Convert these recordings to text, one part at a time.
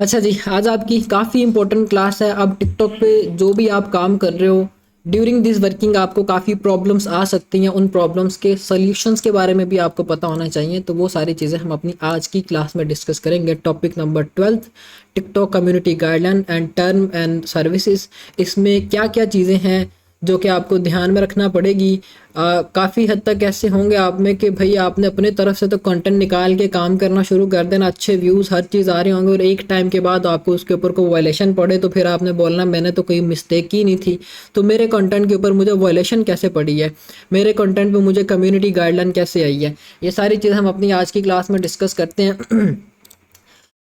अच्छा जी, आज आपकी काफ़ी इंपॉर्टेंट क्लास है। अब टिकटॉक पे जो भी आप काम कर रहे हो, ड्यूरिंग दिस वर्किंग आपको काफ़ी प्रॉब्लम्स आ सकती हैं। उन प्रॉब्लम्स के सॉल्यूशंस के बारे में भी आपको पता होना चाहिए। तो वो सारी चीज़ें हम अपनी आज की क्लास में डिस्कस करेंगे। Topic number 12, TikTok community guideline and term and services. इसमें क्या क्या चीज़ें हैं जो कि आपको ध्यान में रखना पड़ेगी। काफ़ी हद तक ऐसे होंगे आप में कि भाई आपने अपने तरफ से तो कंटेंट निकाल के काम करना शुरू कर देना, अच्छे व्यूज़ हर चीज़ आ रहे होंगे, और एक टाइम के बाद आपको उसके ऊपर कोई वायलेशन पड़े तो फिर आपने बोलना मैंने तो कोई मिस्टेक की नहीं थी। तो मेरे कंटेंट के ऊपर मुझे वायलेशन कैसे पड़ी है, मेरे कंटेंट पे मुझे कम्युनिटी गाइडलाइन कैसे आई है, ये सारी चीज़ें हम अपनी आज की क्लास में डिस्कस करते हैं।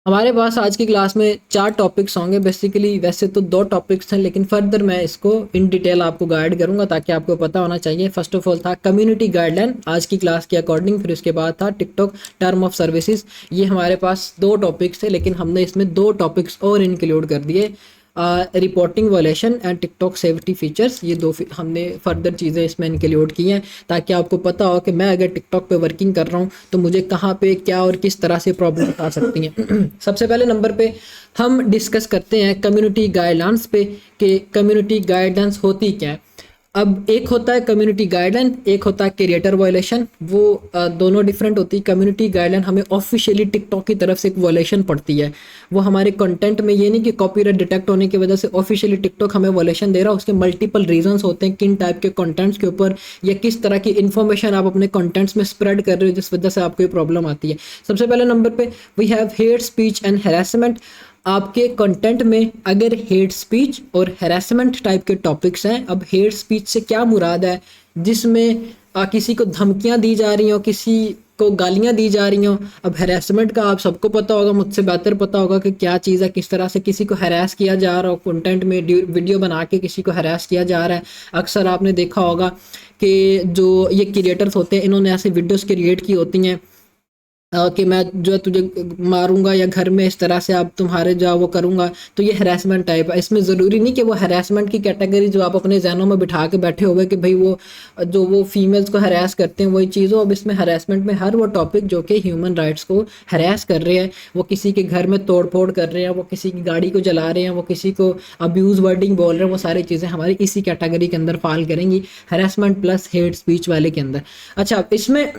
हमारे पास आज की क्लास में 4 टॉपिक्स होंगे बेसिकली। वैसे तो 2 टॉपिक्स हैं, लेकिन फर्दर मैं इसको इन डिटेल आपको गाइड करूंगा ताकि आपको पता होना चाहिए। फर्स्ट ऑफ ऑल था कम्युनिटी गाइडलाइन आज की क्लास के अकॉर्डिंग, फिर उसके बाद था टिकटॉक टर्म ऑफ सर्विसेज। ये हमारे पास 2 टॉपिक्स थे, लेकिन हमने इसमें 2 टॉपिक्स और इंक्लूड कर दिए, reporting violation and TikTok safety features. ये दो हमने फर्दर चीज़ें इसमें इंक्लूड की हैं ताकि आपको पता हो कि मैं अगर टिकटॉक पे वर्किंग कर रहा हूँ तो मुझे कहाँ पे क्या और किस तरह से प्रॉब्लम आ सकती हैं। सबसे पहले नंबर पे हम डिस्कस करते हैं कम्युनिटी गाइडलाइंस पे कि कम्युनिटी गाइडलाइंस होती क्या है। अब एक होता है कम्युनिटी गाइडलाइन, एक होता है क्रिएटर वायलेशन। वो दोनों डिफरेंट होती है। कम्युनिटी गाइडलाइन हमें ऑफिशियली टिकटॉक की तरफ से एक वायलेशन पड़ती है। वो हमारे कंटेंट में, ये नहीं कि कॉपीराइट डिटेक्ट होने की वजह से ऑफिशियली टिकटॉक हमें वायलेशन दे रहा है। उसके मल्टीपल रीजंस होते हैं किन टाइप के कंटेंट्स के ऊपर या किस तरह की इन्फॉर्मेशन आप अपने कंटेंट्स में स्प्रेड कर रहे हो जिस वजह से आपको ये प्रॉब्लम आती है। सबसे पहले नंबर पे we have hate speech and harassment. आपके कंटेंट में अगर हेट स्पीच और हैरेसमेंट टाइप के टॉपिक्स हैं, अब हेट स्पीच से क्या मुराद है, जिसमें किसी को धमकियां दी जा रही हो, किसी को गालियां दी जा रही हो। अब हैरेसमेंट का आप सबको पता होगा, मुझसे बेहतर पता होगा कि क्या चीज़ है, किस तरह से किसी को हैरेस किया जा रहा हो, कंटेंट में वीडियो बना के किसी को हैरेस किया जा रहा है। अक्सर आपने देखा होगा कि जो ये क्रिएटर्स होते हैं इन्होंने ऐसी वीडियोस क्रिएट की होती हैं कि मैं जो है तुझे मारूंगा या घर में इस तरह से आप तुम्हारे जो है वो करूंगा। तो ये हरासमेंट टाइप है। इसमें ज़रूरी नहीं कि वो हरासमेंट की कैटेगरी जो आप अपने जहनों में बिठा के बैठे हुए कि भाई वो जो वो फीमेल्स को हरास करते हैं वही चीज़ हो। अब इसमें हरासमेंट में हर वो टॉपिक जो कि ह्यूमन राइट्स को हरास कर रहे हैं, वो किसी के घर में तोड़ फोड़ कर रहे हैं, वो किसी की गाड़ी को जला रहे हैं, वो किसी को अब्यूज़ वर्डिंग बोल रहे हैं, वो सारी चीज़ें हमारी इसी कैटेगरी के अंदर फॉल करेंगी, हरासमेंट प्लस हेट स्पीच वाले के अंदर। अच्छा, इसमें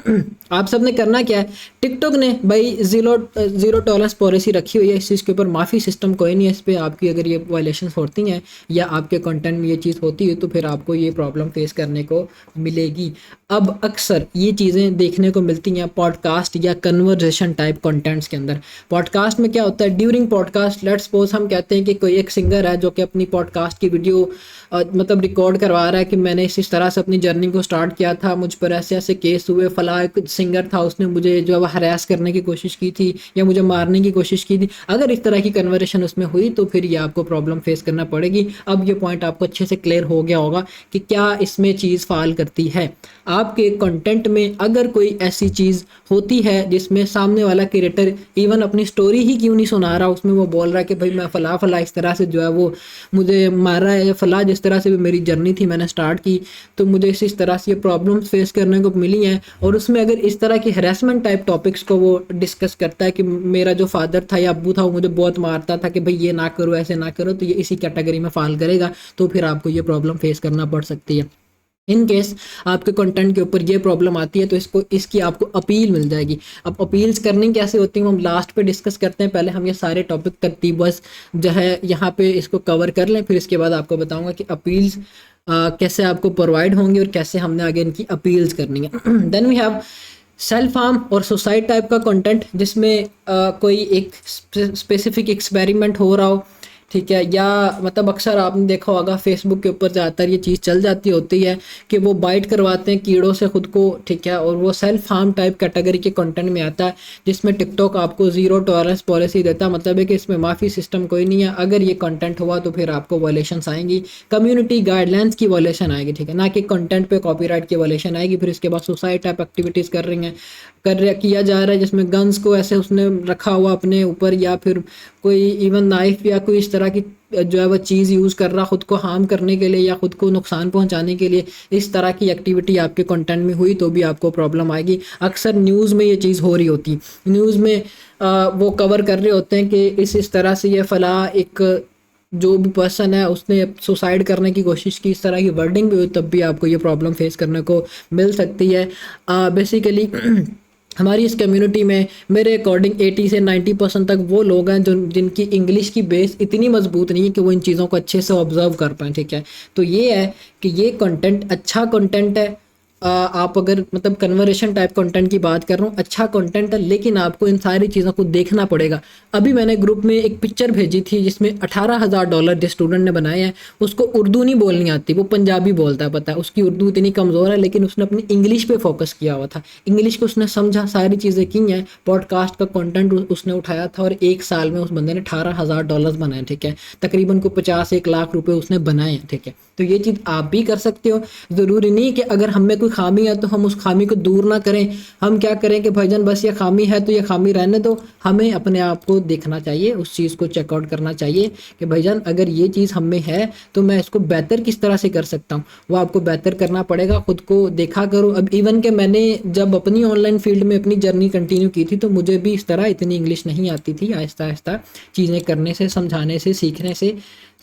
आप सबने करना क्या है, टिकटॉक ने भाई जीरो टॉलरेंस पॉलिसी रखी हुई है इस चीज़ के ऊपर। माफ़ी सिस्टम कोई नहीं है इस पर। आपकी अगर ये वायलेशन होती हैं या आपके कंटेंट में ये चीज़ होती है तो फिर आपको ये प्रॉब्लम फेस करने को मिलेगी। अब अक्सर ये चीज़ें देखने को मिलती हैं पॉडकास्ट या कन्वर्जेशन टाइप कंटेंट्स के अंदर। पॉडकास्ट में क्या होता है, ड्यूरिंग पॉडकास्ट लेट्स सपोज हम कहते हैं कि कोई एक सिंगर है जो कि अपनी पॉडकास्ट की वीडियो मतलब रिकॉर्ड करवा रहा है कि मैंने इस तरह से अपनी जर्नी को स्टार्ट किया था, मुझ पर ऐसे ऐसे केस हुए, फला एक सिंगर था उसने मुझे जो है हरास करने की कोशिश की थी या मुझे मारने की कोशिश की थी। अगर इस तरह की कन्वर्सेशन उसमें हुई तो फिर ये आपको प्रॉब्लम फेस करना पड़ेगी। अब ये पॉइंट आपको अच्छे से क्लियर हो गया होगा कि क्या इसमें चीज़ फाल करती है। आपके कंटेंट में अगर कोई ऐसी चीज़ होती है जिसमें सामने वाला क्रिएटर इवन अपनी स्टोरी ही क्यों नहीं सुना रहा, उसमें वो बोल रहा है कि भाई मैं फला फला इस तरह से जो है वो मुझे मार रहा है, या फला जिस तरह से भी मेरी जर्नी थी मैंने स्टार्ट की तो मुझे इस तरह से ये प्रॉब्लम्स फेस करने को मिली हैं, और उसमें अगर इस तरह की हरासमेंट टाइप टॉपिक्स को वो डिस्कस करता है कि मेरा जो फादर था या अब्बू था वो मुझे बहुत मारता था कि भाई ये ना करो ऐसे ना करो, तो ये इसी कैटेगरी में फॉल करेगा। तो फिर आपको ये प्रॉब्लम फेस करना पड़ सकती है। इन केस आपके कंटेंट के ऊपर ये प्रॉब्लम आती है तो इसकी आपको अपील मिल जाएगी। अब अपील्स करनी कैसे होती हैं हम लास्ट पे डिस्कस करते हैं। पहले हम ये सारे टॉपिक तरतीब बस जो है यहाँ पे इसको कवर कर लें, फिर इसके बाद आपको बताऊंगा कि अपील्स कैसे आपको प्रोवाइड होंगी और कैसे हमने आगे इनकी अपील्स करनी है। Then we have self harm और सुसाइड टाइप का कंटेंट जिसमें कोई एक स्पेसिफिक एक्सपेरिमेंट हो रहा हो, ठीक है, या मतलब अक्सर आपने देखा होगा फेसबुक के ऊपर ज़्यादातर ये चीज़ चल जाती होती है कि वो बाइट करवाते हैं कीड़ों से खुद को, ठीक है, और वो सेल्फ हार्म टाइप कैटेगरी के कंटेंट में आता है जिसमें टिकटॉक आपको ज़ीरो टॉलरेंस पॉलिसी देता है। मतलब है कि इसमें माफ़ी सिस्टम कोई नहीं है। अगर ये कंटेंट हुआ तो फिर आपको वायलेशंस आएंगी, कम्युनिटी गाइडलाइंस की वायलेशन आएगी, ठीक है, ना कि कंटेंट पे कॉपीराइट की वायलेशन आएगी। फिर इसके बाद सुसाइड टाइप एक्टिविटीज़ कर रही हैं, किया जा रहा है, जिसमें गन्स को ऐसे उसने रखा हुआ अपने ऊपर, या फिर कोई इवन नाइफ या कोई इस तरह की जो है वो चीज़ यूज़ कर रहा खुद को हार्म करने के लिए या खुद को नुकसान पहुंचाने के लिए, इस तरह की एक्टिविटी आपके कंटेंट में हुई तो भी आपको प्रॉब्लम आएगी। अक्सर न्यूज़ में ये चीज़ हो रही होती, न्यूज़ में वो कवर कर रहे होते हैं कि इस तरह से ये फलां एक जो भी पर्सन है उसने सुसाइड करने की कोशिश की, इस तरह की वर्डिंग भी हुई, तब भी आपको ये प्रॉब्लम फेस करने को मिल सकती है। बेसिकली हमारी इस कम्युनिटी में मेरे अकॉर्डिंग 80 से 90% तक वो लोग हैं जो जिनकी इंग्लिश की बेस इतनी मजबूत नहीं है कि वो इन चीज़ों को अच्छे से ऑब्जर्व कर पाएँ, ठीक है। तो ये है कि ये कंटेंट अच्छा कंटेंट है। आप अगर मतलब कन्वर्सेशन टाइप कंटेंट की बात कर रहा हूँ, अच्छा कंटेंट है, लेकिन आपको इन सारी चीज़ों को देखना पड़ेगा। अभी मैंने ग्रुप में एक पिक्चर भेजी थी जिसमें $18,000 जिस स्टूडेंट ने बनाए हैं, उसको उर्दू नहीं बोलनी आती, वो पंजाबी बोलता है, पता है उसकी उर्दू इतनी कमज़ोर है, लेकिन उसने अपनी इंग्लिश पे फोकस किया हुआ था, इंग्लिश को उसने समझा, सारी चीज़ें की हैं, पॉडकास्ट का कंटेंट उसने उठाया था, और 1 साल में उस बंदे ने $18,000 बनाए, ठीक है। तकरीबन को 50-1 लाख रुपए उसने बनाए हैं, ठीक है। तो ये चीज़ आप भी कर सकते हो। ज़रूरी नहीं कि अगर हम में कोई खामी है तो हम उस खामी को दूर ना करें। हम क्या करें कि भाईजान बस ये खामी है तो ये खामी रहने दो। हमें अपने आप को देखना चाहिए, उस चीज़ को चेकआउट करना चाहिए कि भाईजान अगर ये चीज़ हम में है तो मैं इसको बेहतर किस तरह से कर सकता हूँ, वो आपको बेहतर करना पड़ेगा। खुद को देखा करो। अब इवन कि मैंने जब अपनी ऑनलाइन फील्ड में अपनी जर्नी कंटिन्यू की थी तो मुझे भी इस तरह इतनी इंग्लिश नहीं आती थी। आहिस्ता आहिस्ता चीज़ें करने से, समझाने से, सीखने से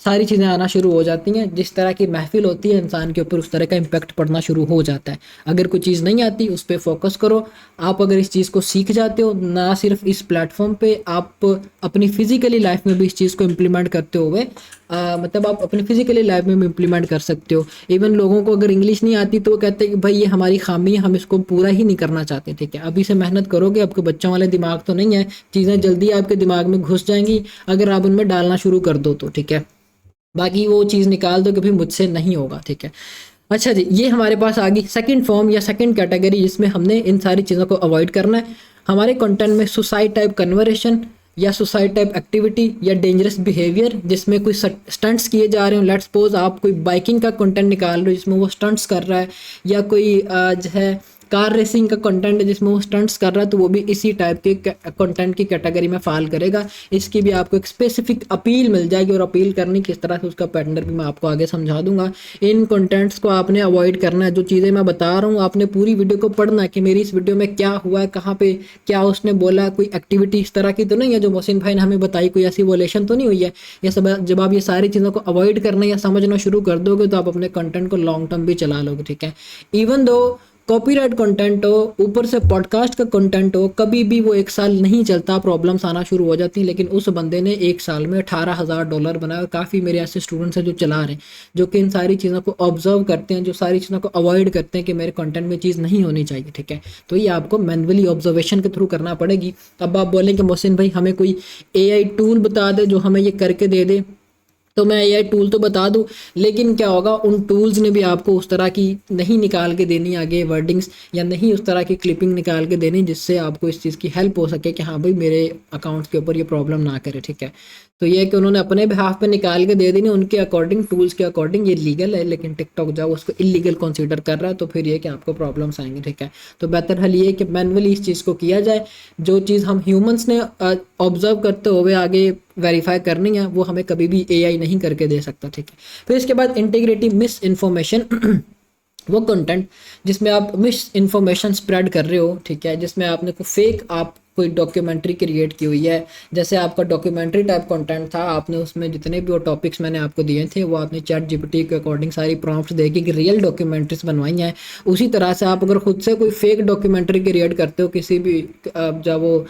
सारी चीज़ें आना शुरू हो जाती हैं। जिस तरह की महफिल होती है इंसान के ऊपर उस तरह का इम्पैक्ट पड़ना शुरू हो जाता है। अगर कोई चीज़ नहीं आती उस पर फोकस करो। आप अगर इस चीज़ को सीख जाते हो, ना सिर्फ इस प्लेटफॉर्म पे, आप अपनी फिजिकली लाइफ में भी इस चीज़ को इम्प्लीमेंट करते हुए मतलब आप अपनी फिजिकली लाइफ में भी इम्प्लीमेंट कर सकते हो। इवन लोगों को अगर इंग्लिश नहीं आती तो वो कहते हैं कि भाई ये हमारी खामी है, हम इसको पूरा ही नहीं करना चाहते, ठीक है। अभी से मेहनत करोगे, आपके बच्चों वाले दिमाग तो नहीं है, चीज़ें जल्दी आपके दिमाग में घुस जाएंगी अगर आप उनमें डालना शुरू कर दो तो, ठीक है। बाकी वो चीज़ निकाल दो कि भाई मुझसे नहीं होगा, ठीक है। अच्छा जी, ये हमारे पास आ गई सेकंड फॉर्म या सेकंड कैटेगरी जिसमें हमने इन सारी चीज़ों को अवॉइड करना है। हमारे कंटेंट में सुसाइड टाइप कन्वर्सेशन या सुसाइड टाइप एक्टिविटी या डेंजरस बिहेवियर जिसमें कोई स्टंट्स किए जा रहे हो। लेट्स सपोज आप कोई बाइकिंग का कंटेंट निकाल रहे हो जिसमें वो स्टंट्स कर रहा है, या कोई जो है कार रेसिंग का कंटेंट है जिसमें वो स्टंट्स कर रहा है, तो वो भी इसी टाइप के कंटेंट की कैटेगरी में फॉल करेगा। इसकी भी आपको एक स्पेसिफिक अपील मिल जाएगी, और अपील करनी किस तरह से उसका पैटर्न भी मैं आपको आगे समझा दूंगा। इन कंटेंट्स को आपने अवॉइड करना है। जो चीज़ें मैं बता रहा हूँ आपने पूरी वीडियो को पढ़ना है कि मेरी इस वीडियो में क्या हुआ है, कहाँ पे क्या उसने बोला, कोई एक्टिविटी इस तरह की तो नहीं है जो मोहसिन भाई ने हमें बताई, कोई ऐसी वोलेशन तो नहीं हुई है। ये सब जब आप ये सारी चीज़ों को अवॉइड करना या समझना शुरू कर दोगे तो आप अपने कंटेंट को लॉन्ग टर्म भी चला लोगे, ठीक है। इवन दो कॉपीराइट कंटेंट हो, ऊपर से पॉडकास्ट का कंटेंट हो, कभी भी वो 1 साल नहीं चलता, प्रॉब्लम्स आना शुरू हो जाती हैं। लेकिन उस बंदे ने 1 साल में $18,000 बनाया। काफ़ी मेरे ऐसे स्टूडेंट्स हैं जो चला रहे हैं, जो कि इन सारी चीज़ों को ऑब्जर्व करते हैं, जो सारी चीज़ों को अवॉइड करते हैं कि मेरे कंटेंट में चीज़ नहीं होनी चाहिए, ठीक है। तो ये आपको मैनुअली ऑब्जर्वेशन के थ्रू करना पड़ेगी। अब आप बोलें कि मोहसिन भाई हमें कोई AI टूल बता दे जो हमें ये करके दे दे, तो मैं AI टूल तो बता दूं, लेकिन क्या होगा, उन टूल्स ने भी आपको उस तरह की नहीं निकाल के देनी आगे वर्डिंग्स, या नहीं उस तरह की क्लिपिंग निकाल के देनी जिससे आपको इस चीज़ की हेल्प हो सके कि हाँ भाई मेरे अकाउंट्स के ऊपर ये प्रॉब्लम ना करे, ठीक है। तो ये है कि उन्होंने अपने बिहाफ पे निकाल के दे देनी, उनके अकॉर्डिंग, टूल्स के अकॉर्डिंग ये लीगल है, लेकिन टिकटॉक जब उसको इलीगल कंसीडर कर रहा है तो फिर ये कि आपको प्रॉब्लम्स आएंगे, ठीक है। तो बेहतर हल ये है कि मैनुअली इस चीज़ को किया जाए। जो चीज़ हम ह्यूमंस ने ऑब्जर्व करते हुए आगे वेरीफाई करनी है वो हमें कभी भी AI नहीं करके दे सकता, ठीक है। फिर इसके बाद इंटीग्रिटी मिस इन्फॉर्मेशन वो कंटेंट जिसमें आप मिस इन्फॉर्मेशन स्प्रेड कर रहे हो, ठीक है, जिसमें आपने को फेक आप कोई डॉक्यूमेंट्री क्रिएट की हुई है। जैसे आपका डॉक्यूमेंट्री टाइप कंटेंट था, आपने उसमें जितने भी वो टॉपिक्स मैंने आपको दिए थे वो आपने ChatGPT के अकॉर्डिंग सारी प्रॉम्प्ट्स देके कि रियल डॉक्यूमेंट्रीज बनवाई हैं। उसी तरह से आप अगर खुद से कोई फेक डॉक्यूमेंट्री क्रिएट करते हो किसी भी जब वो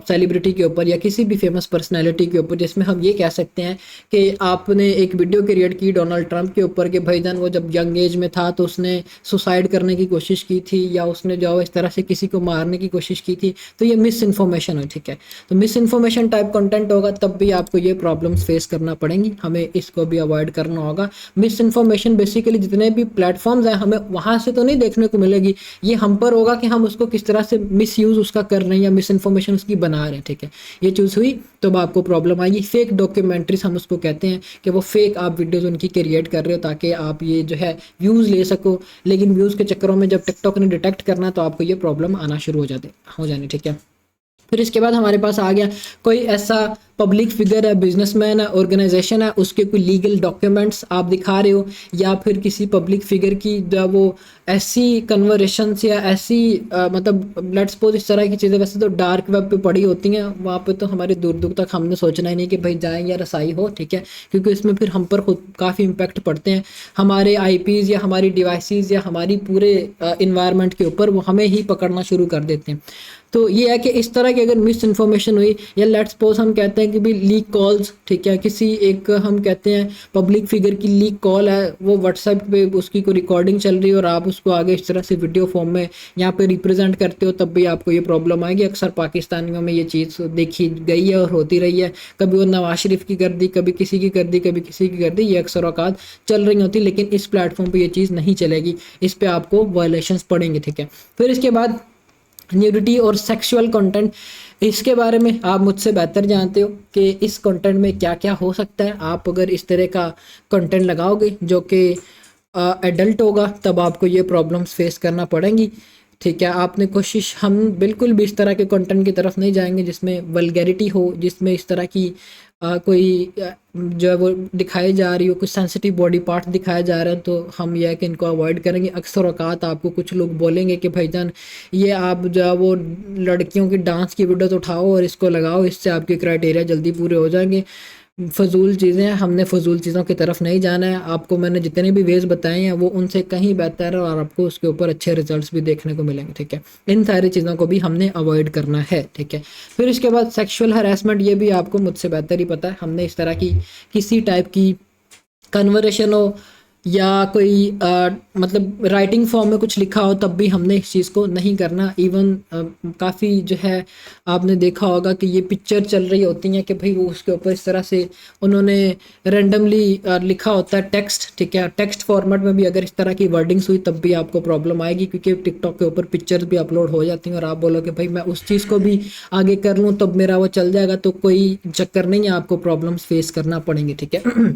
सेलिब्रिटी के ऊपर या किसी भी फेमस पर्सनैलिटी के ऊपर, जिसमें हम ये कह सकते हैं कि आपने एक वीडियो क्रिएट की डोनाल्ड ट्रंप के ऊपर कि भाईजान वो जब यंग एज में था तो उसने सुसाइड करने की कोशिश की थी, या उसने जो इस तरह से किसी को मारने की कोशिश की थी, तो ये मिस इन्फॉर्मेशन हो, ठीक है। तो मिस इन्फॉर्मेशन टाइप कंटेंट होगा तब भी आपको ये प्रॉब्लम्स फेस करना पड़ेंगी, हमें इसको भी अवॉइड करना होगा। मिस इन्फॉर्मेशन बेसिकली जितने भी प्लेटफॉर्म्स हैं हमें वहाँ से तो नहीं देखने को मिलेगी, ये हम पर होगा कि हम उसको किस तरह से मिस यूज़ उसका कर रहे हैं या मिस इन्फॉर्मेशन उसकी बना रहे हैं, ठीक है। ये चीज़ हुई तो आपको प्रॉब्लम आएगी। फेक डॉक्यूमेंट्रीज हम उसको कहते हैं कि वो फेक आप वीडियोज़ उनकी क्रिएट कर रहे हो ताकि आप ये जो है व्यूज़ ले सको, लेकिन व्यूज़ के चक्करों में जब टिकटॉक ने डिटेक्ट करना तो आपको ये प्रॉब्लम आना शुरू हो जानी, ठीक है। फिर इसके बाद हमारे पास आ गया कोई ऐसा पब्लिक फिगर है, बिजनेसमैन है, ऑर्गेनाइजेशन है, उसके कोई लीगल डॉक्यूमेंट्स आप दिखा रहे हो, या फिर किसी पब्लिक फिगर की जो वो ऐसी कन्वर्सेशंस या ऐसी मतलब लेट्स सपोज इस तरह की चीज़ें वैसे तो डार्क वेब पे पड़ी होती हैं, वहाँ पे तो हमारे दूर दूर तक हमने सोचना ही नहीं कि भाई जाएँ या रसाई हो, ठीक है, क्योंकि इसमें फिर हम पर खुद काफ़ी इम्पैक्ट पड़ते हैं, हमारे आईपीज़ या हमारी डिवाइसेस या हमारी पूरे इन्वायरमेंट के ऊपर वो हमें ही पकड़ना शुरू कर देते हैं। तो ये है कि इस तरह की अगर मिस इन्फॉर्मेशन हुई, या लेट्स सपोज हम कहते हैं कि भाई लीक कॉल्स, ठीक है, किसी एक हम कहते हैं पब्लिक फिगर की लीक कॉल है, वो व्हाट्सएप पे उसकी कोई रिकॉर्डिंग चल रही है और आप उसको आगे इस तरह से वीडियो फॉर्म में यहाँ पे रिप्रेजेंट करते हो, तब भी आपको ये प्रॉब्लम आएगी। अक्सर पाकिस्तानियों में ये चीज़ देखी गई है और होती रही है, कभी वो नवाज शरीफ की कर दी, कभी किसी की कर दी, कभी किसी की कर दी, ये अक्सर औकात चल रही होती, लेकिन इस प्लेटफॉर्म पर ये चीज़ नहीं चलेगी, इस पर आपको वायलेशंस पड़ेंगे, ठीक है। फिर इसके बाद न्यूडिटी और सेक्सुअल कंटेंट, इसके बारे में आप मुझसे बेहतर जानते हो कि इस कंटेंट में क्या क्या हो सकता है। आप अगर इस तरह का कंटेंट लगाओगे जो कि एडल्ट होगा तब आपको ये प्रॉब्लम्स फेस करना पड़ेंगी, ठीक है। आपने कोशिश, हम बिल्कुल भी इस तरह के कंटेंट की तरफ नहीं जाएंगे जिसमें वल्गैरिटी हो, जिसमें इस तरह की कोई जो है वो दिखाई जा रही हो, कुछ सेंसिटिव बॉडी पार्ट दिखाया जा रहा है, तो हम यह है कि इनको अवॉइड करेंगे। अक्सर औकात आपको कुछ लोग बोलेंगे कि भाईजान ये आप जो है वो लड़कियों की डांस की वीडियोस उठाओ और इसको लगाओ, इससे आपके क्राइटेरिया जल्दी पूरे हो जाएंगे। फजूल चीज़ें हैं, हमने फजूल चीज़ों की तरफ नहीं जाना है। आपको मैंने जितने भी वेज बताए हैं वो उनसे कहीं बेहतर है और आपको उसके ऊपर अच्छे रिजल्ट्स भी देखने को मिलेंगे, ठीक है। इन सारी चीज़ों को भी हमने अवॉइड करना है, ठीक है। फिर इसके बाद सेक्सुअल हरासमेंट, ये भी आपको मुझसे बेहतर ही पता है। हमने इस तरह की किसी टाइप की कन्वर्सेशन हो या कोई मतलब राइटिंग फॉर्म में कुछ लिखा हो तब भी हमने इस चीज़ को नहीं करना। इवन काफ़ी जो है आपने देखा होगा कि ये पिक्चर चल रही होती हैं कि भाई वो उसके ऊपर इस तरह से उन्होंने रैंडमली लिखा होता है टेक्स्ट, ठीक है। टेक्स्ट फॉर्मेट में भी अगर इस तरह की वर्डिंग्स हुई तब भी आपको प्रॉब्लम आएगी, क्योंकि टिकटॉक के ऊपर पिक्चर्स भी अपलोड हो जाती हैं और आप बोलोगे भाई मैं उस चीज़ को भी आगे कर लूँ तब मेरा वो चल जाएगा, तो कोई चक्कर नहीं है, आपको प्रॉब्लम्स फेस करना पड़ेंगे, ठीक है।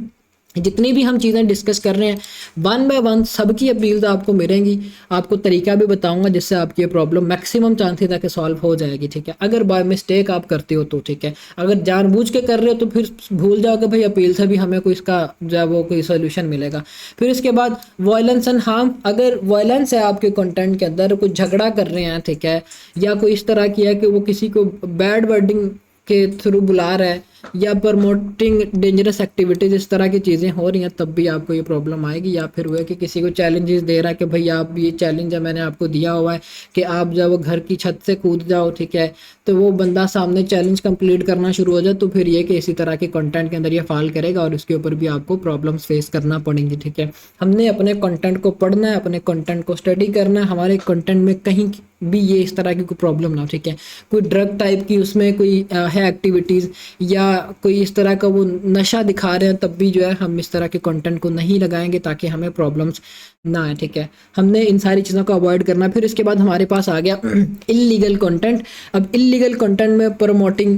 जितनी भी हम चीज़ें डिस्कस कर रहे हैं वन बाय वन सबकी अपील्स आपको मिलेंगी, आपको तरीका भी बताऊंगा जिससे आपकी ये प्रॉब्लम मैक्सिमम चांसेस है कि सॉल्व हो जाएगी, ठीक है। अगर बाय मिस्टेक आप करते हो तो ठीक है, अगर जानबूझ के कर रहे हो तो फिर भूल जाओ कि भाई अपील से भी हमें कोई इसका जो है वो कोई सोल्यूशन मिलेगा। फिर इसके बाद वायलेंस एंड हार्म, अगर वायलेंस है आपके कंटेंट के अंदर, कुछ झगड़ा कर रहे हैं, ठीक है, या कोई इस तरह की है कि वो किसी को बैड वर्डिंग के थ्रू बुला रहा है या प्रमोटिंग डेंजरस एक्टिविटीज़, इस तरह की चीज़ें हो रही हैं तब भी आपको ये प्रॉब्लम आएगी। या फिर वो है कि किसी को चैलेंजेस दे रहा है कि भाई आप ये चैलेंज है मैंने आपको दिया हुआ है कि आप जब वो घर की छत से कूद जाओ, ठीक है, तो वो बंदा सामने चैलेंज कंप्लीट करना शुरू हो जाए तो फिर ये कि इसी तरह के कंटेंट के अंदर ये फाल करेगा और उसके ऊपर भी आपको प्रॉब्लम्स फेस करना पड़ेंगी, ठीक है। हमने अपने कंटेंट को पढ़ना है, अपने कंटेंट को स्टडी करना है, हमारे कंटेंट में कहीं भी ये इस तरह की कोई प्रॉब्लम ना हो, ठीक है। कोई ड्रग टाइप की उसमें कोई है एक्टिविटीज़ या कोई इस तरह का वो नशा दिखा रहे हैं तब भी जो है हम इस तरह के कंटेंट को नहीं लगाएंगे ताकि हमें प्रॉब्लम्स ना आए, ठीक है। हमने इन सारी चीज़ों को अवॉइड करना। फिर इसके बाद हमारे पास आ गया इल्लीगल कंटेंट। अब इल्लीगल कंटेंट में प्रमोटिंग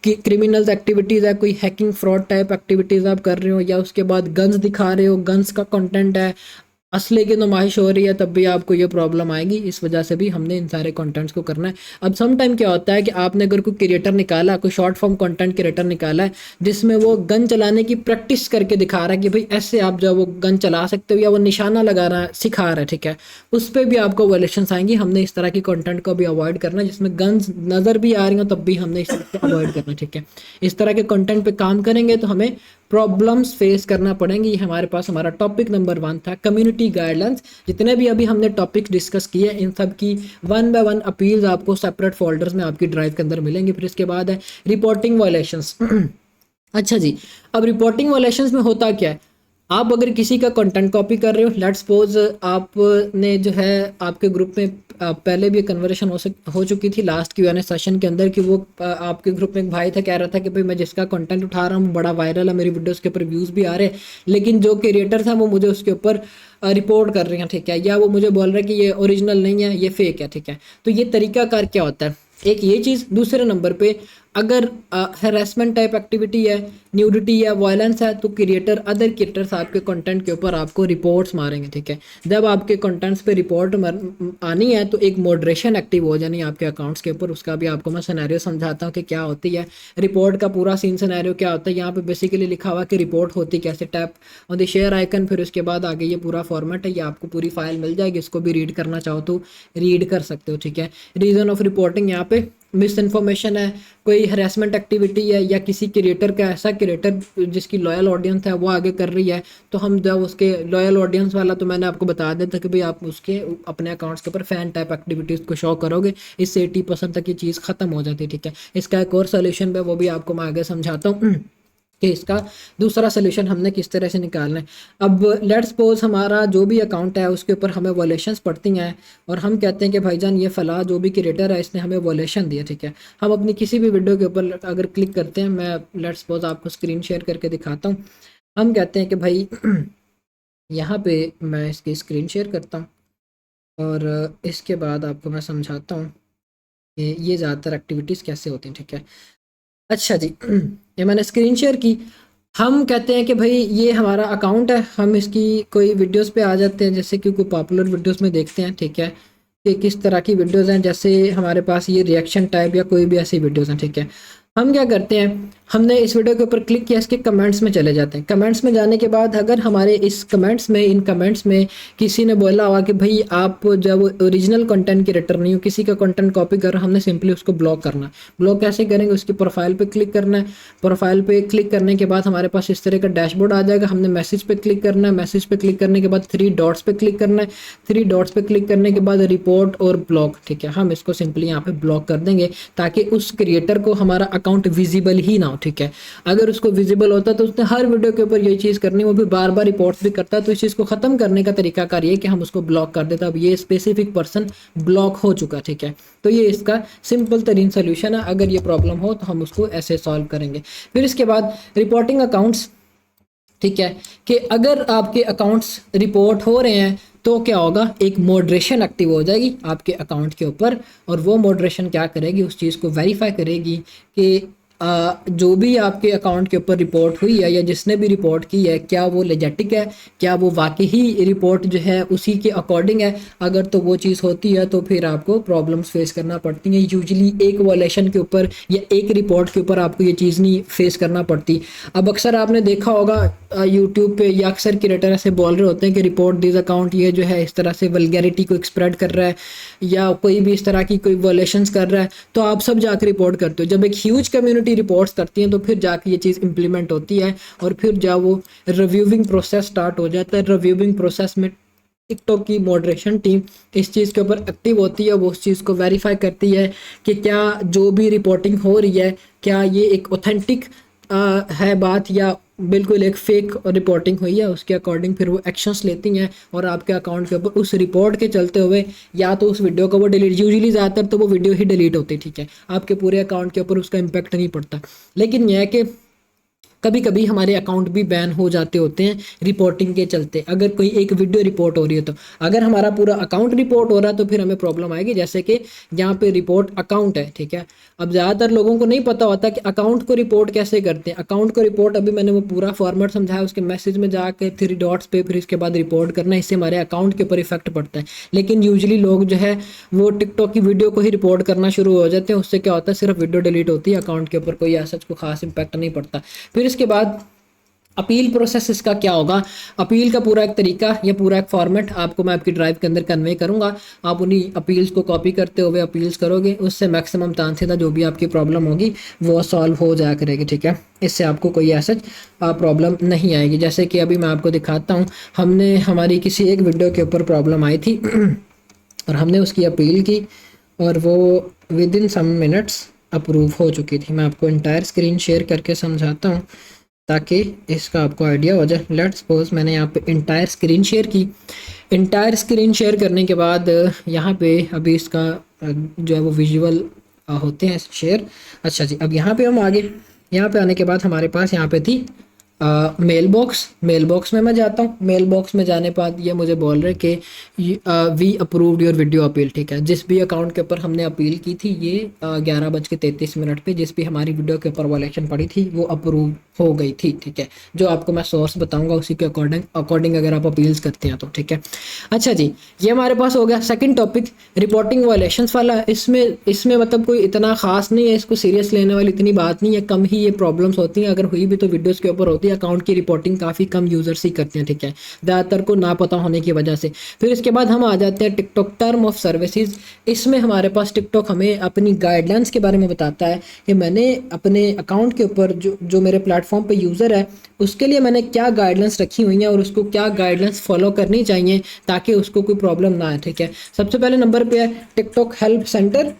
कि क्रिमिनल्स एक्टिविटीज़ है, कोई हैकिंग फ्रॉड टाइप एक्टिविटीज़ आप कर रहे हो, या उसके बाद गन्स दिखा रहे हो, गन्स का कंटेंट है, असले की नुमाइश हो रही है, तब भी आपको ये प्रॉब्लम आएगी। इस वजह से भी हमने इन सारे कंटेंट्स को करना है। अब सम टाइम क्या होता है कि आपने अगर कोई क्रिएटर निकाला, कोई शॉर्ट फॉर्म कंटेंट क्रिएटर निकाला है जिसमें वो गन चलाने की प्रैक्टिस करके दिखा रहा है कि भाई ऐसे आप जो वो गन चला सकते हो, या वो निशाना लगा रहा है, सिखा रहा है, ठीक है, उस पर भी आपको वायलेशंस आएंगी। हमने इस तरह की कंटेंट को भी अवॉइड करना है जिसमें गन्स नज़र भी आ रही हो तब भी हमने इस तरह को अवॉइड करना, ठीक है। इस तरह के कंटेंट पे काम करेंगे तो हमें प्रॉब्लम्स फेस करना पड़ेंगे। ये हमारे पास हमारा टॉपिक नंबर 1 था, कम्युनिटी गाइडलाइंस। जितने भी अभी हमने टॉपिक्स डिस्कस किए इन सब की 1 बाय 1 अपील्स आपको सेपरेट फोल्डर्स में आपकी ड्राइव के अंदर मिलेंगे। फिर इसके बाद है रिपोर्टिंग वायलेशंस। अच्छा जी, अब रिपोर्टिंग वायलेशंस में होता क्या है, आप अगर किसी का कंटेंट कॉपी कर रहे हो, लेट्स सपोज आपने जो है आपके ग्रुप में पहले भी कन्वर्सेशन हो चुकी थी लास्ट Q&A सेशन के अंदर कि वो आपके ग्रुप में एक भाई था, कह रहा था कि भाई मैं जिसका कंटेंट उठा रहा हूँ बड़ा वायरल है, मेरी वीडियोस के ऊपर व्यूज़ भी आ रहे हैं, लेकिन जो क्रिएटर था वो मुझे उसके ऊपर रिपोर्ट कर रहे हैं, ठीक है, या वो मुझे बोल रहे हैं कि ये ओरिजिनल नहीं है, ये फेक है, ठीक है। तो ये तरीकाकार क्या होता है, एक ये चीज़। दूसरे नंबर पे अगर हरासमेंट टाइप एक्टिविटी है, न्यूडिटी या वायलेंस है, तो क्रिएटर अदर क्रिएटर्स आपके कंटेंट के ऊपर आपको रिपोर्ट्स मारेंगे, ठीक है। जब आपके कंटेंट्स पे रिपोर्ट आनी है तो एक मॉडरेशन एक्टिव हो जानी है आपके अकाउंट्स के ऊपर। उसका भी आपको मैं सिनेरियो समझाता हूँ कि क्या होती है रिपोर्ट का पूरा सीन। सिनेरियो क्या होता है, यहाँ पे बेसिकली लिखा हुआ कि रिपोर्ट होती कैसे, tap on the share icon, फिर उसके बाद आगे ये पूरा फॉर्मेट है, ये आपको पूरी फाइल मिल जाएगी, इसको भी रीड करना चाहो तो रीड कर सकते हो, ठीक है। रीज़न ऑफ रिपोर्टिंग यहाँ पे मिस इन्फॉर्मेशन है, कोई हरासमेंट एक्टिविटी है, या किसी क्रिएटर का ऐसा क्रिएटर जिसकी लॉयल ऑडियंस है वो आगे कर रही है, तो हम जब उसके लॉयल ऑडियंस वाला तो मैंने आपको बता दिया था कि भाई आप उसके अपने अकाउंट्स के ऊपर फैन टाइप एक्टिविटीज़ को शो करोगे, इससे 80% तक ये चीज़ ख़त्म हो जाती है, ठीक है। इसका एक और सोल्यूशन है, वो भी आपको मैं आगे समझाता हूँ कि इसका दूसरा सोल्यूशन हमने किस तरह से निकालना है। अब लेट्स सपोज हमारा जो भी अकाउंट है उसके ऊपर हमें वॉलेशंस पड़ती हैं, और हम कहते हैं कि भाईजान ये फ़ला जो भी क्रिएटर है इसने हमें वॉलेशन दिया, ठीक है। हम अपनी किसी भी वीडियो के ऊपर अगर क्लिक करते हैं, मैं लेट्स सपोज आपको स्क्रीन शेयर करके दिखाता हूँ। हम कहते हैं कि भाई यहाँ पे मैं इसकी स्क्रीन शेयर करता हूँ, और इसके बाद आपको मैं समझाता हूँ कि ये ज़्यादातर एक्टिविटीज़ कैसे होती हैं, ठीक है। अच्छा जी, ये मैंने स्क्रीन शेयर की। हम कहते हैं कि भाई ये हमारा अकाउंट है, हम इसकी कोई वीडियोस पे आ जाते हैं, जैसे कि कोई पॉपुलर वीडियोस में देखते हैं, ठीक है, कि किस तरह की वीडियोस हैं। जैसे हमारे पास ये रिएक्शन टाइप या कोई भी ऐसी वीडियोस हैं, ठीक है। हम क्या करते हैं, हमने इस वीडियो के ऊपर क्लिक किया, इसके कमेंट्स में चले जाते हैं। कमेंट्स में जाने के बाद अगर हमारे इस कमेंट्स में इन कमेंट्स में किसी ने बोला हुआ कि भाई आप जब ओरिजिनल कंटेंट क्रिएटर नहीं हो, किसी का कंटेंट कॉपी कर रहे हो, हमने सिंपली उसको ब्लॉक करना है। ब्लॉक कैसे करेंगे, उसकी प्रोफाइल पे क्लिक करना है। प्रोफाइल पे क्लिक करने के बाद हमारे पास इस तरह का डैशबोर्ड आ जाएगा। हमने मैसेज पे क्लिक करना है। मैसेज पे क्लिक करने के बाद 3 डॉट्स पे क्लिक करना है। 3 डॉट्स पे क्लिक करने के बाद रिपोर्ट और ब्लॉक, ठीक है। हम इसको सिंपली यहाँ पे ब्लॉक कर देंगे ताकि उस क्रिएटर को हमारा अकाउंट विजिबल ही ना हो, ठीक है। अगर उसको विजिबल होता तो उसने हर वीडियो के ऊपर यही चीज़ करनी, वो भी बार बार रिपोर्ट्स भी करता। तो इस चीज़ को ख़त्म करने का तरीका कार ये कि हम उसको ब्लॉक कर देता। अब ये स्पेसिफिक पर्सन ब्लॉक हो चुका, ठीक है। तो ये इसका सिंपल तरीन सोल्यूशन है। अगर ये प्रॉब्लम हो तो हम उसको ऐसे सॉल्व करेंगे। फिर इसके बाद रिपोर्टिंग अकाउंट्स, ठीक है, कि अगर आपके अकाउंट्स रिपोर्ट हो रहे हैं तो क्या होगा, एक मॉडरेशन एक्टिव हो जाएगी आपके अकाउंट के ऊपर, और वो मॉडरेशन क्या करेगी, उस चीज़ को वेरीफाई करेगी कि जो भी आपके अकाउंट के ऊपर रिपोर्ट हुई है या जिसने भी रिपोर्ट की है, क्या वो लेजिटिक है, क्या वो वाकई ही रिपोर्ट जो है उसी के अकॉर्डिंग है। अगर तो वो चीज़ होती है तो फिर आपको प्रॉब्लम्स फेस करना पड़ती हैं। यूजुअली एक वॉलेशन के ऊपर या एक रिपोर्ट के ऊपर आपको ये चीज़ नहीं फेस करना पड़ती। अब अक्सर आपने देखा होगा यूट्यूब पे या अक्सर क्रिएटर ऐसे बोल रहे होते हैं कि रिपोर्ट दिस अकाउंट, ये जो है इस तरह से वल्गैरिटी को स्प्रेड कर रहा है या कोई भी इस तरह की कोई वॉलेशंस कर रहा है, तो आप सब जाकर रिपोर्ट करते हो। जब एक ह्यूज कम्युनिटी रिपोर्ट्स करती हैं तो फिर जाके ये चीज़ इंप्लीमेंट होती है, और फिर जब वो रिव्यूइंग प्रोसेस स्टार्ट हो जाता है, रिव्यूइंग प्रोसेस में टिकटॉक की मॉडरेशन टीम इस चीज़ के ऊपर एक्टिव होती है। वो उस चीज़ को वेरीफाई करती है कि क्या जो भी रिपोर्टिंग हो रही है, क्या ये एक ऑथेंटिक है बात या बिल्कुल एक फेक रिपोर्टिंग हुई है। उसके अकॉर्डिंग फिर वो एक्शंस लेती हैं और आपके अकाउंट के ऊपर उस रिपोर्ट के चलते हुए या तो उस वीडियो को वो डिलीट, यूजुअली ज़्यादातर तो वो वीडियो ही डिलीट होती है, ठीक है। आपके पूरे अकाउंट के ऊपर उसका इम्पैक्ट नहीं पड़ता। लेकिन यह है कि कभी कभी हमारे अकाउंट भी बैन हो जाते होते हैं रिपोर्टिंग के चलते। अगर कोई एक वीडियो रिपोर्ट हो रही है तो अगर हमारा पूरा अकाउंट रिपोर्ट हो रहा है तो फिर हमें प्रॉब्लम आएगी। जैसे कि यहाँ पे रिपोर्ट अकाउंट है, ठीक है। अब ज़्यादातर लोगों को नहीं पता होता कि अकाउंट को रिपोर्ट कैसे करते हैं। अकाउंट को रिपोर्ट अभी मैंने वो पूरा फॉर्मेट समझाया, उसके मैसेज में जाके 3 डॉट्स पे फिर इसके बाद रिपोर्ट करना, इससे हमारे अकाउंट के ऊपर इफेक्ट पड़ता है। लेकिन यूजुअली लोग जो है वो टिकटॉक की वीडियो को ही रिपोर्ट करना शुरू हो जाते हैं। उससे क्या होता है, सिर्फ वीडियो डिलीट होती है, अकाउंट के ऊपर कोई ऐसा कोई खास इंपैक्ट नहीं पड़ता। फिर इसके बाद अपील प्रोसेस इसका क्या होगा, अपील का पूरा एक तरीका या पूरा एक फॉर्मेट आपको मैं आपकी ड्राइव के अंदर कन्वे करूंगा। आप उन्हीं अपील्स को कॉपी करते हुए अपील्स करोगे, उससे मैक्सिमम चांसेस है जो भी आपकी प्रॉब्लम होगी वो सॉल्व हो जाया करेगी, ठीक है। इससे आपको कोई ऐसा प्रॉब्लम नहीं आएगी। जैसे कि अभी मैं आपको दिखाता हूँ, हमने हमारी किसी एक वीडियो के ऊपर प्रॉब्लम आई थी और हमने उसकी अपील की और वो within some minutes approve हो चुकी थी। मैं आपको इंटायर स्क्रीन शेयर करके समझाता हूँ ताकि इसका आपको आइडिया हो जाए। लेट्स सपोज मैंने यहाँ पे इंटायर स्क्रीन शेयर की। इंटायर स्क्रीन शेयर करने के बाद यहाँ पे अभी इसका जो है वो विजुअल होते हैं शेयर। अच्छा जी, अब यहाँ पे हम आगे, यहाँ पे आने के बाद हमारे पास यहाँ पे थी मेल बॉक्स। मेल बॉक्स में मैं जाता हूँ। मेल बॉक्स में जाने के बाद ये मुझे बोल रहे कि we approved your video appeal. ठीक है, जिस भी अकाउंट के ऊपर हमने अपील की थी ये 11:33 पे जिस भी हमारी वीडियो के ऊपर वायलेशन पड़ी थी वो अप्रूव हो गई थी। ठीक है, जो आपको मैं सोर्स बताऊंगा उसी के अकॉर्डिंग अगर आप अपील्स करते हैं तो। ठीक है, अच्छा जी, ये हमारे पास हो गया सेकंड टॉपिक, रिपोर्टिंग वायलेशंस वाला। इसमें इसमें मतलब कोई इतना खास नहीं है, इसको सीरियस लेने वाली इतनी बात नहीं है, कम ही ये प्रॉब्लम्स होती हैं, अगर हुई भी तो वीडियोस के ऊपर होती है। अकाउंट की रिपोर्टिंग काफ़ी कम यूजर्स ही करते हैं। ठीक है, ज़्यादातर को ना पता होने की वजह से। फिर इसके बाद हम आ जाते हैं टिकटॉक टर्म ऑफ सर्विसेज। इसमें हमारे पास टिकटॉक हमें अपनी गाइडलाइंस के बारे में बताता है कि मैंने अपने अकाउंट के ऊपर जो मेरे प्लेटफॉर्म पे यूज़र है उसके लिए मैंने क्या गाइडलाइंस रखी हुई हैं और उसको क्या गाइडलाइंस फॉलो करनी चाहिए ताकि उसको कोई प्रॉब्लम ना आए। ठीक है, सबसे पहले नंबर पे है टिकटॉक हेल्प सेंटर।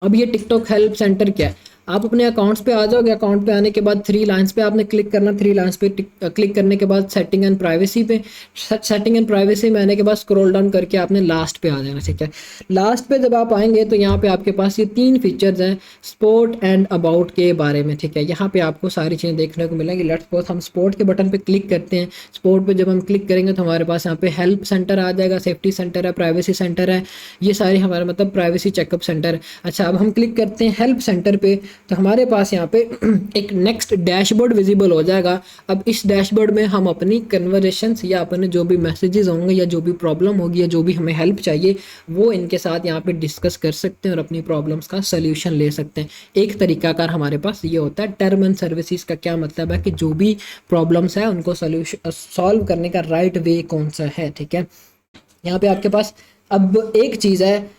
अब ये टिकटॉक हेल्प सेंटर क्या है, आप अपने अकाउंट्स पे आ जाओगे। अकाउंट पे आने के बाद थ्री लाइंस पे आपने क्लिक करना। थ्री लाइंस पे क्लिक करने के बाद सेटिंग एंड प्राइवेसी पे, सेटिंग एंड प्राइवेसी में आने के बाद स्क्रॉल डाउन करके आपने लास्ट पे आ जाना। ठीक है, लास्ट पे जब आप आएंगे तो यहाँ पे आपके पास ये तीन फीचर्स हैं स्पोर्ट एंड अबाउट के बारे में। ठीक है, यहाँ पे आपको सारी चीज़ें देखने को मिलेंगी। लेट्स सपोज हम स्पोर्ट के बटन पे क्लिक करते हैं। स्पोर्ट पे जब हम क्लिक करेंगे तो हमारे पास यहाँ पे हेल्प सेंटर आ जाएगा, सेफ्टी सेंटर है, प्राइवेसी सेंटर है, ये सारे हमारे मतलब प्राइवेसी चेकअप सेंटर। अच्छा, अब हम क्लिक करते हैं हेल्प सेंटर पे तो हमारे पास यहाँ पे एक नेक्स्ट डैशबोर्ड विजिबल हो जाएगा। अब इस डैशबोर्ड में हम अपनी कन्वर्सेशंस या अपने जो भी मैसेजेस होंगे या जो भी प्रॉब्लम होगी या जो भी हमें हेल्प चाहिए वो इनके साथ यहाँ पे डिस्कस कर सकते हैं और अपनी प्रॉब्लम्स का सोल्यूशन ले सकते हैं। एक तरीकाकार हमारे पास ये होता है। टर्म एंड सर्विसेज का क्या मतलब है कि जो भी प्रॉब्लम्स है उनको सोल्यूशन सॉल्व करने का राइट वे कौन सा है। ठीक है, यहाँ पे आपके पास अब एक चीज़ है,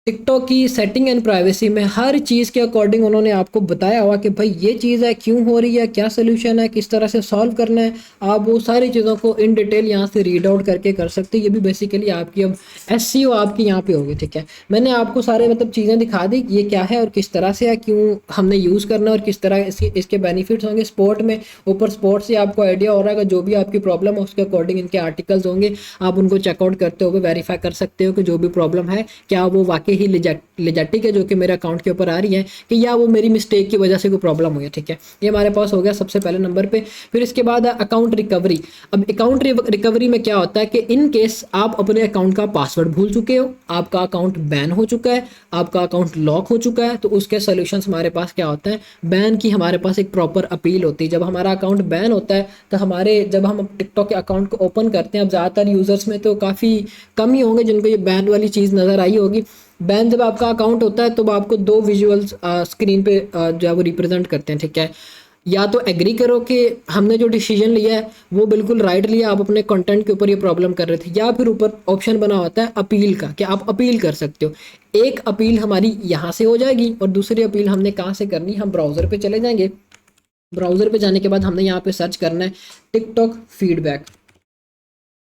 टिकटॉक की सेटिंग एंड प्राइवेसी में हर चीज़ के अकॉर्डिंग उन्होंने आपको बताया हुआ कि भाई ये चीज़ है, क्यों हो रही है, क्या सोल्यूशन है, किस तरह से सॉल्व करना है। आप वो सारी चीज़ों को इन डिटेल यहाँ से रीड आउट करके कर सकते हैं। ये भी बेसिकली आपकी अब एसईओ आपकी यहाँ पे होगी। ठीक है, मैंने आपको सारे मतलब चीज़ें दिखा दी ये क्या है और किस तरह से है, क्यों हमने यूज़ करना है और किस तरह इसके बेनिफिट्स होंगे। स्पोर्ट में ऊपर स्पोर्ट से आपको आइडिया हो रहा है कि जो भी आपकी प्रॉब्लम है उसके अकॉर्डिंग इनके आर्टिकल्स होंगे, आप उनको चेकआउट करते हुए वेरीफाई कर सकते हो कि जो भी प्रॉब्लम है क्या वो वाकई ही लेजेटिक है जो कि मेरे अकाउंट के ऊपर आ रही है कि या वो मेरी मिस्टेक की वजह से कोई प्रॉब्लम हुई है। ठीक है, ये हमारे पास हो गया सबसे पहले नंबर पे। फिर इसके बाद है अकाउंट रिकवरी। अब अकाउंट रिकवरी में क्या होता है कि इन केस आप अपने अकाउंट का पासवर्ड भूल चुके हो, आपका अकाउंट बैन हो चुका है, आपका अकाउंट लॉक हो चुका है, तो उसके सोल्यूशंस हमारे पास क्या होते हैं। बैन की हमारे पास एक प्रॉपर अपील होती है। जब हमारा अकाउंट बैन होता है तो हमारे जब हम टिकटॉक के अकाउंट को ओपन करते हैं, अब ज़्यादातर यूज़र्स में तो काफ़ी कम ही होंगे जिनको ये बैन वाली चीज़ नज़र आई होगी। बैन जब आपका अकाउंट होता है तो आपको दो विजुअल्स स्क्रीन पे जो है वो रिप्रेजेंट करते हैं। ठीक है, या तो एग्री करो कि हमने जो डिसीजन लिया है वो बिल्कुल राइट लिया, आप अपने कंटेंट के ऊपर ये प्रॉब्लम कर रहे थे, या फिर ऊपर ऑप्शन बना होता है अपील का कि आप अपील कर सकते हो। एक अपील हमारी यहाँ से हो जाएगी और दूसरी अपील हमने कहाँ से करनी, हम ब्राउज़र पे चले जाएंगे। ब्राउज़र पे जाने के बाद हमने यहाँ पे सर्च करना है टिकटॉक फीडबैक।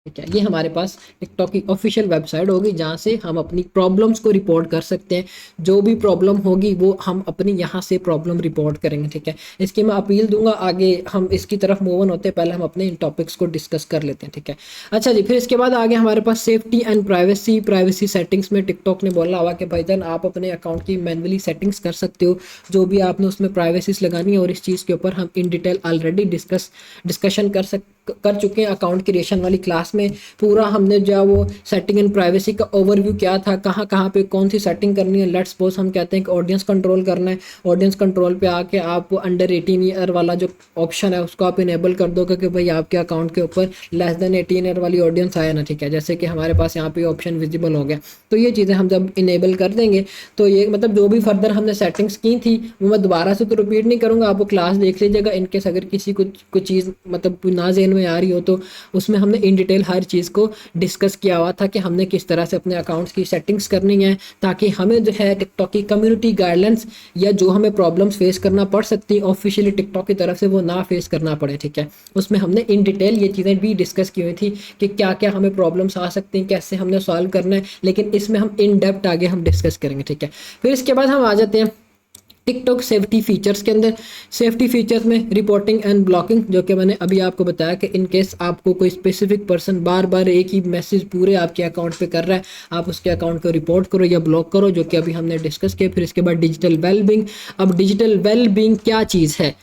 ठीक है, ये हमारे पास टिकटॉक की ऑफिशियल वेबसाइट होगी जहाँ से हम अपनी प्रॉब्लम्स को रिपोर्ट कर सकते हैं। जो भी प्रॉब्लम होगी वो हम अपनी यहाँ से प्रॉब्लम रिपोर्ट करेंगे। ठीक है, इसकी मैं अपील दूंगा, आगे हम इसकी तरफ मूव ऑन होते हैं, पहले हम अपने इन टॉपिक्स को डिस्कस कर लेते हैं। ठीक है, अच्छा जी, फिर इसके बाद आगे हमारे पास सेफ्टी एंड प्राइवेसी सेटिंग्स में टिकटॉक ने बोला हुआ कि भाईजान आप अपने अकाउंट की मैनुअली सेटिंग्स कर सकते हो, जो भी आपने उसमें प्राइवेसीज लगानी है, और इस चीज़ के ऊपर हम इन डिटेल ऑलरेडी डिस्कशन कर चुके हैं अकाउंट क्रिएशन वाली क्लास में। पूरा हमने जो है वो सेटिंग एंड प्राइवेसी का ओवरव्यू क्या था, कहाँ कहाँ पे कौन सी सेटिंग करनी है। लेट्स सपोज हम कहते हैं कि ऑडियंस कंट्रोल करना है, ऑडियंस कंट्रोल पे आके आप अंडर 18 ईयर वाला जो ऑप्शन है उसको आप इनेबल कर दोगे कि भाई आपके अकाउंट के ऊपर लेस देन 18 ईयर वाली ऑडियंस आए ना। ठीक है, जैसे कि हमारे पास यहाँ पे ऑप्शन विजिबल हो गया। तो ये चीज़ें हम जब इनेबल कर देंगे तो ये मतलब जो भी फर्दर हमने सेटिंग्स की थी वो मैं दोबारा से तो रिपीट नहीं करूँगा, आप वो क्लास देख लीजिएगा। इनकेस अगर किसी को कोई चीज़ मतलब ना ज़हन में आ रही हो तो उसमें हमने इन डिटेल हर चीज़ को डिस्कस किया हुआ था कि हमने किस तरह से अपने अकाउंट्स की सेटिंग्स करनी है, ताकि हमें जो है टिकटॉक की कम्युनिटी गाइडलाइंस या जो हमें प्रॉब्लम्स फेस करना पड़ सकती है ऑफिशियली टिकटॉक की तरफ से वो ना फेस करना पड़े। ठीक है, उसमें हमने इन डिटेल ये चीज़ें भी डिस्कस की हुई थी कि क्या क्या हमें प्रॉब्लम्स आ सकती हैं, कैसे हमने सॉल्व करना है, लेकिन इसमें हम इन डेप्थ आगे हम डिस्कस करेंगे। ठीक है, फिर इसके बाद हम आ जाते हैं टिकटॉक सेफ्टी फीचर्स के अंदर, सेफ्टी फीचर्स में रिपोर्टिंग एंड ब्लॉकिंग, जो कि मैंने अभी आपको बताया कि इन केस आपको कोई स्पेसिफिक पर्सन बार बार एक ही मैसेज पूरे आपके अकाउंट पे कर रहा है, आप उसके अकाउंट को रिपोर्ट करो या ब्लॉक करो, जो कि अभी हमने डिस्कस किया। फिर इसके बाद डिजिटल वेलबींग। अब डिजिटल वेलबींग क्या चीज़ है,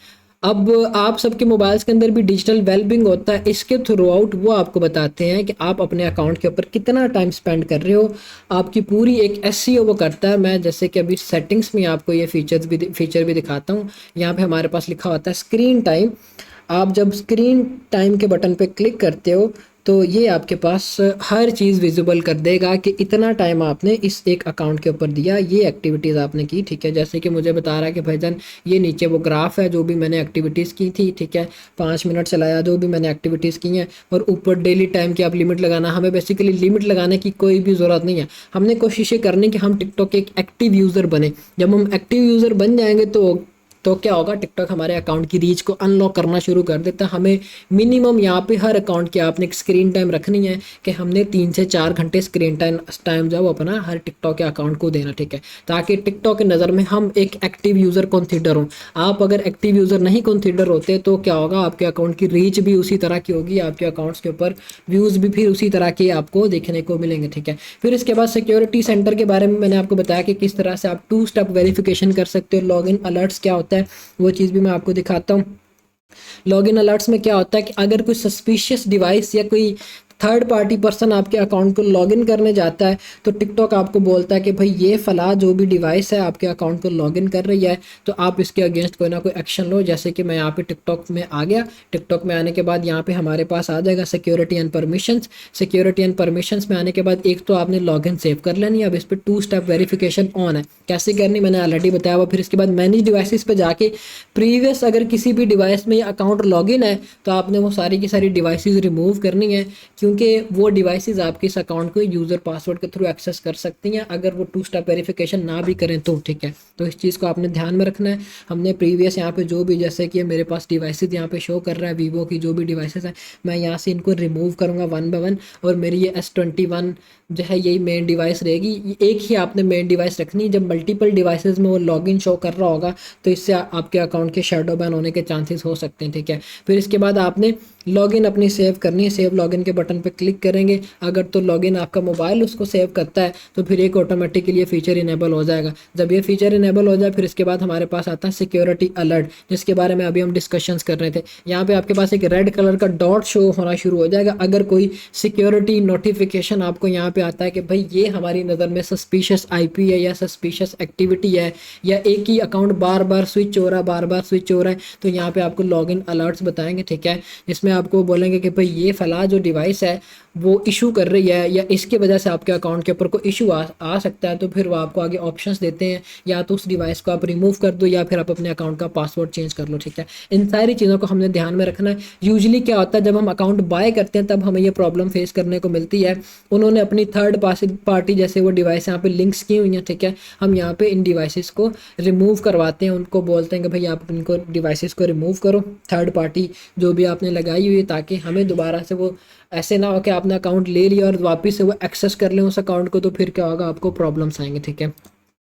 अब आप सबके मोबाइल्स के अंदर भी डिजिटल वेलबींग होता है। इसके थ्रू आउट वो आपको बताते हैं कि आप अपने अकाउंट के ऊपर कितना टाइम स्पेंड कर रहे हो, आपकी पूरी एक एसईओ वो करता है। मैं जैसे कि अभी सेटिंग्स में आपको ये फीचर भी दिखाता हूँ। यहाँ पे हमारे पास लिखा होता है स्क्रीन टाइम। आप जब स्क्रीन टाइम के बटन पे क्लिक करते हो तो ये आपके पास हर चीज़ विजिबल कर देगा कि इतना टाइम आपने इस एक अकाउंट के ऊपर दिया, ये एक्टिविटीज़ आपने की, ठीक है। जैसे कि मुझे बता रहा है कि भाईजान ये नीचे वो ग्राफ है जो भी मैंने एक्टिविटीज़ की थी, ठीक है, 5 मिनट चलाया जो भी मैंने एक्टिविटीज़ की हैं, और ऊपर डेली टाइम की आप लिमिट लगाना। हमें बेसिकली लिमिट लगाने की कोई भी ज़रूरत नहीं है, हमने कोशिश ये करनी कि हम टिकटॉक के एक एक्टिव यूज़र बने। जब हम एक्टिव यूज़र बन जाएंगे तो क्या होगा, टिकटॉक हमारे अकाउंट की रीच को अनलॉक करना शुरू कर देता है। हमें मिनिमम यहाँ पे हर अकाउंट की आपने एक स्क्रीन टाइम रखनी है कि हमने 3 से 4 घंटे स्क्रीन टाइम जो अपना हर टिकटॉक के अकाउंट को देना, ठीक है, ताकि टिकटॉक की नज़र में हम एक एक्टिव यूज़र कंसीडर हों। आप अगर एक्टिव यूज़र नहीं कंसीडर होते तो क्या होगा, आपके अकाउंट की रीच भी उसी तरह की होगी, आपके अकाउंट्स के ऊपर व्यूज़ भी फिर उसी तरह के आपको देखने को मिलेंगे, ठीक है। फिर इसके बाद सिक्योरिटी सेंटर के बारे में मैंने आपको बताया कि किस तरह से आप 2 स्टेप वेरिफिकेशन कर सकते हो। लॉगिन अलर्ट्स क्या होता है वो चीज़ भी मैं आपको दिखाता हूँ। लॉगिन अलर्ट्स में क्या होता है कि अगर कोई सस्पिशियस डिवाइस या कोई थर्ड पार्टी पर्सन आपके अकाउंट को लॉगिन करने जाता है तो टिकटॉक आपको बोलता है कि भाई ये फला जो भी डिवाइस है आपके अकाउंट को लॉगिन कर रही है, तो आप इसके अगेंस्ट कोई ना कोई एक्शन लो। जैसे कि मैं यहाँ पे टिकटॉक में आ गया, टिकटॉक में आने के बाद यहाँ पे हमारे पास आ जाएगा security and permissions. Security and permissions में आने के बाद एक तो आपने लॉगिन सेव कर लेनी है। अब इस पर 2 स्टेप वेरिफिकेशन ऑन है, कैसे करनी मैंने ऑलरेडी बताया हुआ। फिर इसके बाद मैनेज डिवाइसेस पे जाके प्रीवियस अगर किसी भी डिवाइस में अकाउंट लॉगिन है तो आपने वो सारी की सारी डिवाइसेस रिमूव करनी है, क्योंकि वो डिवाइसेस आपके इस अकाउंट को यूज़र पासवर्ड के थ्रू एक्सेस कर सकती हैं अगर वो 2 स्टेप वेरिफिकेशन ना भी करें तो, ठीक है। तो इस चीज़ को आपने ध्यान में रखना है। हमने प्रीवियस यहाँ पे जो भी, जैसे कि मेरे पास डिवाइसेस यहाँ पे शो कर रहा है वीवो की जो भी डिवाइसेस हैं, मैं यहाँ से इनको रिमूव करूँगा 1 बाय 1, और मेरी ये S21 जो है यही मेन डिवाइस रहेगी। एक ही आपने मेन डिवाइस रखनी है। जब मल्टीपल डिवाइसेस में वो लॉगिन शो कर रहा होगा तो इससे आपके अकाउंट के शैडो बैन होने के चांसेस हो सकते हैं, ठीक है। फिर इसके बाद आपने लॉगिन अपनी सेव करनी है, सेव लॉगिन के बटन पे क्लिक करेंगे। अगर तो लॉगिन आपका मोबाइल उसको सेव करता है तो फिर एक ऑटोमेटिकली ये फीचर इनेबल हो जाएगा। जब ये फीचर इनेबल हो जाए फिर इसके बाद हमारे पास आता है सिक्योरिटी अलर्ट, जिसके बारे में अभी हम डिस्कशंस कर रहे थे। यहाँ पे आपके पास एक रेड कलर का डॉट शो होना शुरू हो जाएगा अगर कोई सिक्योरिटी नोटिफिकेशन आपको यहाँ पे आता है कि भाई ये हमारी नज़र में सस्पिशियस आईपी है या सस्पिशियस एक्टिविटी है, या एक ही अकाउंट बार बार स्विच हो रहा है, तो यहाँ पे आपको लॉगिन अलर्ट्स बताएंगे, ठीक है। इसमें आपको बोलेंगे कि भाई ये फला जो डिवाइस है वो इशू कर रही है या इसके वजह से आपके अकाउंट के ऊपर कोई इशू आ सकता है, तो फिर वो आपको आगे ऑप्शंस देते हैं, या तो उस डिवाइस को आप रिमूव कर दो या फिर आप अपने अकाउंट का पासवर्ड चेंज कर लो, ठीक है। इन सारी चीज़ों को हमने ध्यान में रखना है। यूजुअली क्या होता है, जब हम अकाउंट बाय करते हैं तब हमें ये प्रॉब्लम फेस करने को मिलती है। उन्होंने अपनी थर्ड पार्टी जैसे वो डिवाइस यहाँ पे लिंक्स की हुई हैं, ठीक है। हम यहाँ पे इन डिवाइसेस को रिमूव करवाते हैं, उनको बोलते हैं कि भाई आप इनको डिवाइसेस को रिमूव करो, थर्ड पार्टी जो भी आपने लगाई हुई है, ताकि हमें दोबारा से वो ऐसे ना हो कि आपने अकाउंट ले लिया और वापस से वो एक्सेस कर लें उस अकाउंट को, तो फिर क्या होगा, आपको प्रॉब्लम्स आएंगे, ठीक है।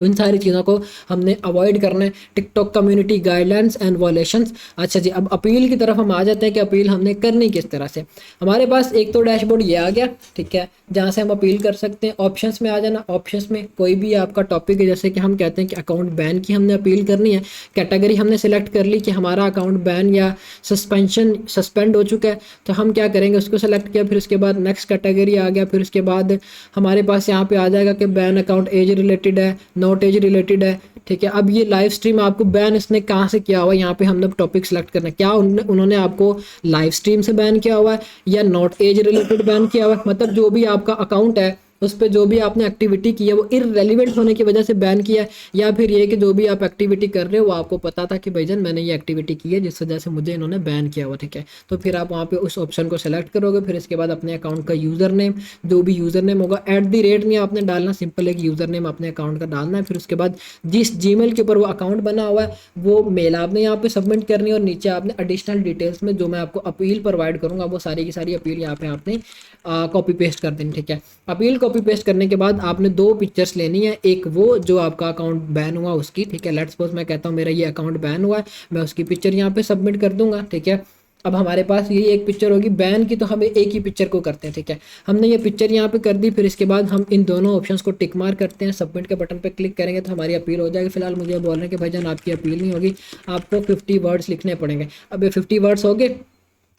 इन सारी चीज़ों को हमने अवॉइड करना है। TikTok community guidelines and violations. अच्छा जी, अब अपील की तरफ हम आ जाते हैं कि अपील हमने करनी किस तरह से। हमारे पास एक तो डैशबोर्ड ये आ गया, ठीक है, जहाँ से हम अपील कर सकते हैं। ऑप्शंस में आ जाना, ऑप्शंस में कोई भी आपका टॉपिक है, जैसे कि हम कहते हैं कि अकाउंट बैन की हमने अपील करनी है। कैटेगरी हमने सेलेक्ट कर ली कि हमारा अकाउंट बैन या सस्पेंड हो चुका है, तो हम क्या करेंगे, उसको सेलेक्ट किया, फिर उसके बाद नेक्स्ट कैटेगरी आ गया। फिर उसके बाद हमारे पास यहाँ पे आ जाएगा कि बैन अकाउंट एज रिलेटेड है, नॉट एज रिलेटेड है, ठीक है। अब ये लाइव स्ट्रीम आपको बैन इसने कहाँ से किया हुआ है, यहाँ पे हमने टॉपिक सेलेक्ट करना है। क्या उन्होंने आपको लाइव स्ट्रीम से बैन किया हुआ है या नॉट एज रिलेटेड बैन किया हुआ है, मतलब जो भी आपका अकाउंट है उस पर जो भी आपने एक्टिविटी की है वो इररेलेवेंट होने की वजह से बैन किया है, या फिर ये कि जो भी आप एक्टिविटी कर रहे हो वो आपको पता था कि भाईजान मैंने ये एक्टिविटी की है जिस वजह से मुझे इन्होंने बैन किया हुआ, ठीक है। तो फिर आप वहाँ पे उस ऑप्शन को सेलेक्ट करोगे। फिर इसके बाद अपने अकाउंट का यूज़र नेम, जो भी यूज़र नेम होगा, @ नहीं आपने डालना, सिंपल एक यूज़र नेम अपने अकाउंट का डालना है। फिर उसके बाद जिस जीमेल के ऊपर वो अकाउंट बना हुआ है वो मेल आपने यहाँ पे सबमिट करनी है, और नीचे आपने एडिशनल डिटेल्स में जो मैं आपको अपील प्रोवाइड करूँगा वो सारी की सारी अपील यहाँ पे आपने कॉपी पेस्ट कर देनी, ठीक है। अपील को कॉपी पेस्ट करने के बाद आपने दो पिक्चर्स लेनी है, एक वो जो आपका अकाउंट बैन हुआ उसकी, ठीक है। लेट्स सपोज मैं कहता हूँ मेरा ये अकाउंट बैन हुआ है, मैं उसकी पिक्चर यहाँ पे सबमिट कर दूंगा, ठीक है। अब हमारे पास ये एक पिक्चर होगी बैन की, तो हमें एक ही पिक्चर को करते हैं, ठीक है। हमने ये पिक्चर यहाँ पे कर दी, फिर इसके बाद हम इन दोनों ऑप्शंस को टिक मार्क करते हैं, सबमिट के बटन पे क्लिक करेंगे तो हमारी अपील हो जाएगी। फिलहाल मुझे बोल रहे हैं कि भाईजान आपकी अपील नहीं होगी, आपको 50 वर्ड्स लिखने पड़ेंगे। अब ये 50 वर्ड्स हो गए,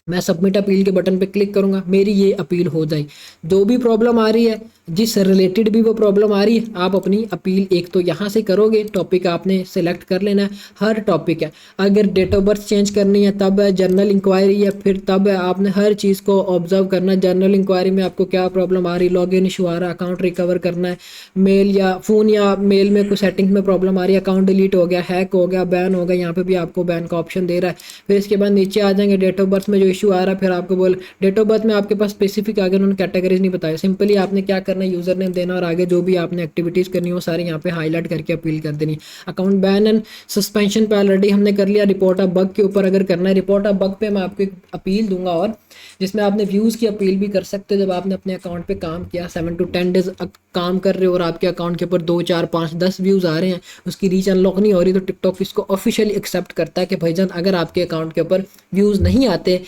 मैं सबमिट अपील के बटन पे क्लिक करूंगा, मेरी ये अपील हो जाएगी। जो भी प्रॉब्लम आ रही है, जिस रिलेटेड भी वो प्रॉब्लम आ रही है, आप अपनी अपील एक तो यहाँ से करोगे, टॉपिक आपने सेलेक्ट कर लेना है, हर टॉपिक है। अगर डेट ऑफ बर्थ चेंज करनी है तब है, जर्नल इंक्वायरी है फिर तब है, आपने हर चीज़ को ऑब्जर्व करना है। जर्नल इंक्वायरी में आपको क्या प्रॉब्लम आ रही, लॉगिन इशू आ रहा है, अकाउंट रिकवर करना है, मेल या फ़ोन या मेल में कोई सेटिंग में प्रॉब्लम आ रही है, अकाउंट डिलीट हो गया, हैक हो गया, बैन हो गया, यहाँ पे भी आपको बैन का ऑप्शन दे रहा है। फिर इसके बाद नीचे आ जाएंगे, डेट ऑफ बर्थ में जो इशू आ रहा है, फिर आपको बोल डेट ऑफ बर्थ में आपके पास स्पेसिफिक आगे उन्होंने कैटेगरीज नहीं बताया, सिंपली आपने क्या करना है, यूजर नेम देना और आगे जो भी आपने एक्टिविटीज़ करनी है वो सारी यहाँ पे हाईलाइट करके अपील कर देनी। अकाउंट बैन एंड सस्पेंशन पे ऑलरेडी हमने कर लिया, रिपोर्ट ऑफ बग के ऊपर अगर करना है, रिपोर्ट ऑफ बग पे मैं आपको एक अपील दूंगा और जिसमें आपने व्यूज़ की अपील भी कर सकते हो। जब आपने अपने अकाउंट पे काम किया, 7 to 10 डेज काम कर रहे हो और आपके अकाउंट के ऊपर 2, 4, 5, 10 व्यूज़ आ रहे हैं, उसकी रीच अनलॉक नहीं हो रही, तो टिकटॉक इसको ऑफिशियली एक्सेप्ट करता है कि भाईजान अगर आपके अकाउंट के ऊपर व्यूज़ नहीं आते,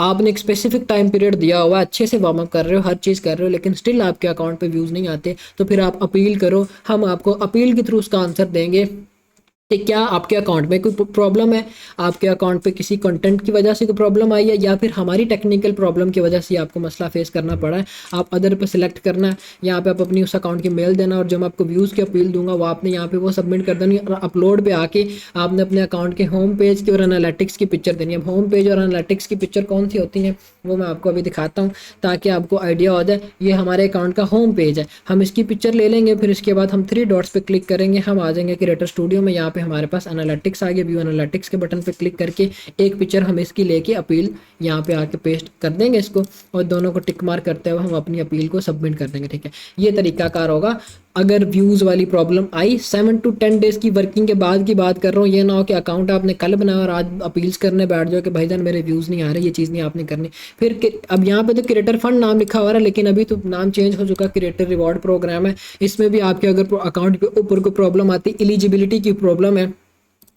आपने एक स्पेसिफिक टाइम पीरियड दिया हुआ, अच्छे से वार्म अप कर रहे हो, हर चीज़ कर रहे हो, लेकिन स्टिल आपके अकाउंट पे व्यूज़ नहीं आते, तो फिर आप अपील करो। हम आपको अपील के थ्रू उसका आंसर देंगे कि क्या आपके अकाउंट में कोई प्रॉब्लम है, आपके अकाउंट पे किसी कंटेंट की वजह से कोई प्रॉब्लम आई है, या फिर हमारी टेक्निकल प्रॉब्लम की वजह से आपको मसला फेस करना पड़ा है। आप अदर पे सिलेक्ट करना है, यहाँ पे आप अपनी उस अकाउंट की मेल देना और जो मैं आपको व्यूज़ की अपील दूंगा वो आपने यहाँ पे वो सबमिट कर देनी और अपलोड पे आके आपने अपने अकाउंट के होम पेज की और एनालिटिक्स की पिक्चर देनी है। अब होम पेज और एनालिटिक्स की पिक्चर कौन सी होती हैं वो मैं आपको अभी दिखाता हूँ ताकि आपको आइडिया हो जाए। ये हमारे अकाउंट का होम पेज है, हम इसकी पिक्चर ले लेंगे, फिर इसके बाद हम 3 डॉट्स पे क्लिक करेंगे, हम आ जाएंगे क्रिएटर स्टूडियो में। यहाँ पे हमारे पास एनालिटिक्स आ गया, व्यू एनालिटिक्स के बटन पे क्लिक करके एक पिक्चर हम इसकी लेके अपील यहाँ पे आके पेस्ट कर देंगे इसको, और दोनों को टिक मार्क करते हुए हम अपनी अपील को सबमिट कर देंगे, ठीक है। ये तरीकाकार होगा। अगर व्यूज़ वाली प्रॉब्लम आई, 7 to 10 डेज़ की वर्किंग के बाद की बात कर रहा हूँ, ये ना हो कि अकाउंट आपने कल बनाया और आज अपील्स करने बैठ जाओ कि भाईजान मेरे व्यूज़ नहीं आ रहे, ये चीज़ नहीं आपने करनी। फिर अब यहाँ पे तो क्रिएटर फंड नाम लिखा हुआ है, लेकिन अभी तो नाम चेंज हो चुका, क्रिएटर रिवॉर्ड प्रोग्राम है। इसमें भी आपके अगर अकाउंट के ऊपर कोई प्रॉब्लम आती, एलिजिबिलिटी की प्रॉब्लम है।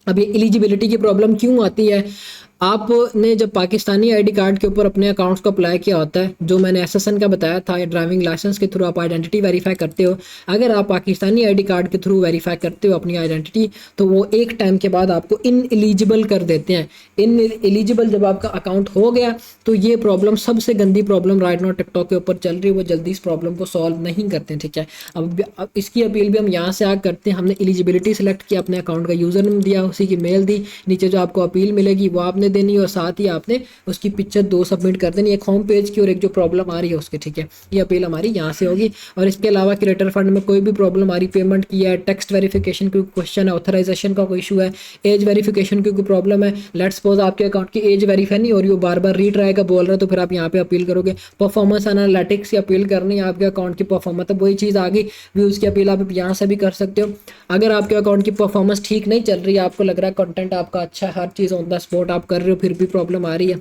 अब ये एलिजिबिलिटी की प्रॉब्लम क्यों आती है, आपने जब पाकिस्तानी आईडी कार्ड के ऊपर अपने अकाउंट्स को अप्लाई किया होता है, जो मैंने एसएसएन का बताया था, या ड्राइविंग लाइसेंस के थ्रू आप आइडेंटिटी वेरीफाई करते हो, अगर आप पाकिस्तानी आईडी कार्ड के थ्रू वेरीफाई करते हो अपनी आइडेंटिटी, तो वो एक टाइम के बाद आपको इन एलिजिबल कर देते हैं। इन एलिजिबल जब आपका अकाउंट हो गया तो ये प्रॉब्लम सबसे गंदी प्रॉब्लम राइट नाउ टिकटॉक के ऊपर चल रही है, वो जल्दी इस प्रॉब्लम को सॉल्व नहीं करते, ठीक है। अब इसकी अपील भी हम यहाँ से आगे करते हैं। हमने एलिजिबिलिटी सेलेक्ट किया, अपने अकाउंट का यूज़र नेम दिया, उसी की मेल दी, नीचे जो आपको अपील मिलेगी वो आपने देनी और साथ ही आपने उसकी पिक्चर 2 सबमिट कर देनी, एक होम पेज की और एक जो प्रॉब्लम आ रही है उसके, ठीक है। ये अपील हमारी यहाँ से होगी। और इसके अलावा क्रिएटर फंड में कोई भी प्रॉब्लम आ रही, पेमेंट की है, टेक्स्ट वेरिफिकेशन की क्वेश्चन है, ऑथराइजेशन का कोई इशू है, एज वेरिफिकेशन की कोई प्रॉब्लम है, लेट्स सपोज आपके अकाउंट की एज वेरीफाई नहीं हो रही, वो बार बार रीट्राई का बोल रहा है, तो फिर आप यहाँ पे अपील करोगे। परफॉर्मेंस एनालिटिक्स की अपील करनी है, आपके अकाउंट की परफॉर्मेंस, तो वही चीज़ आ गई, व्यूज़ की अपील आप यहाँ से भी कर सकते हो। अगर आपके अकाउंट की परफॉर्मेंस ठीक नहीं चल रही है, आपको लग रहा है कंटेंट आपका अच्छा है, हर चीज़ ऑन द स्पॉट आप कर रहे हो, फिर भी प्रॉब्लम आ रही है,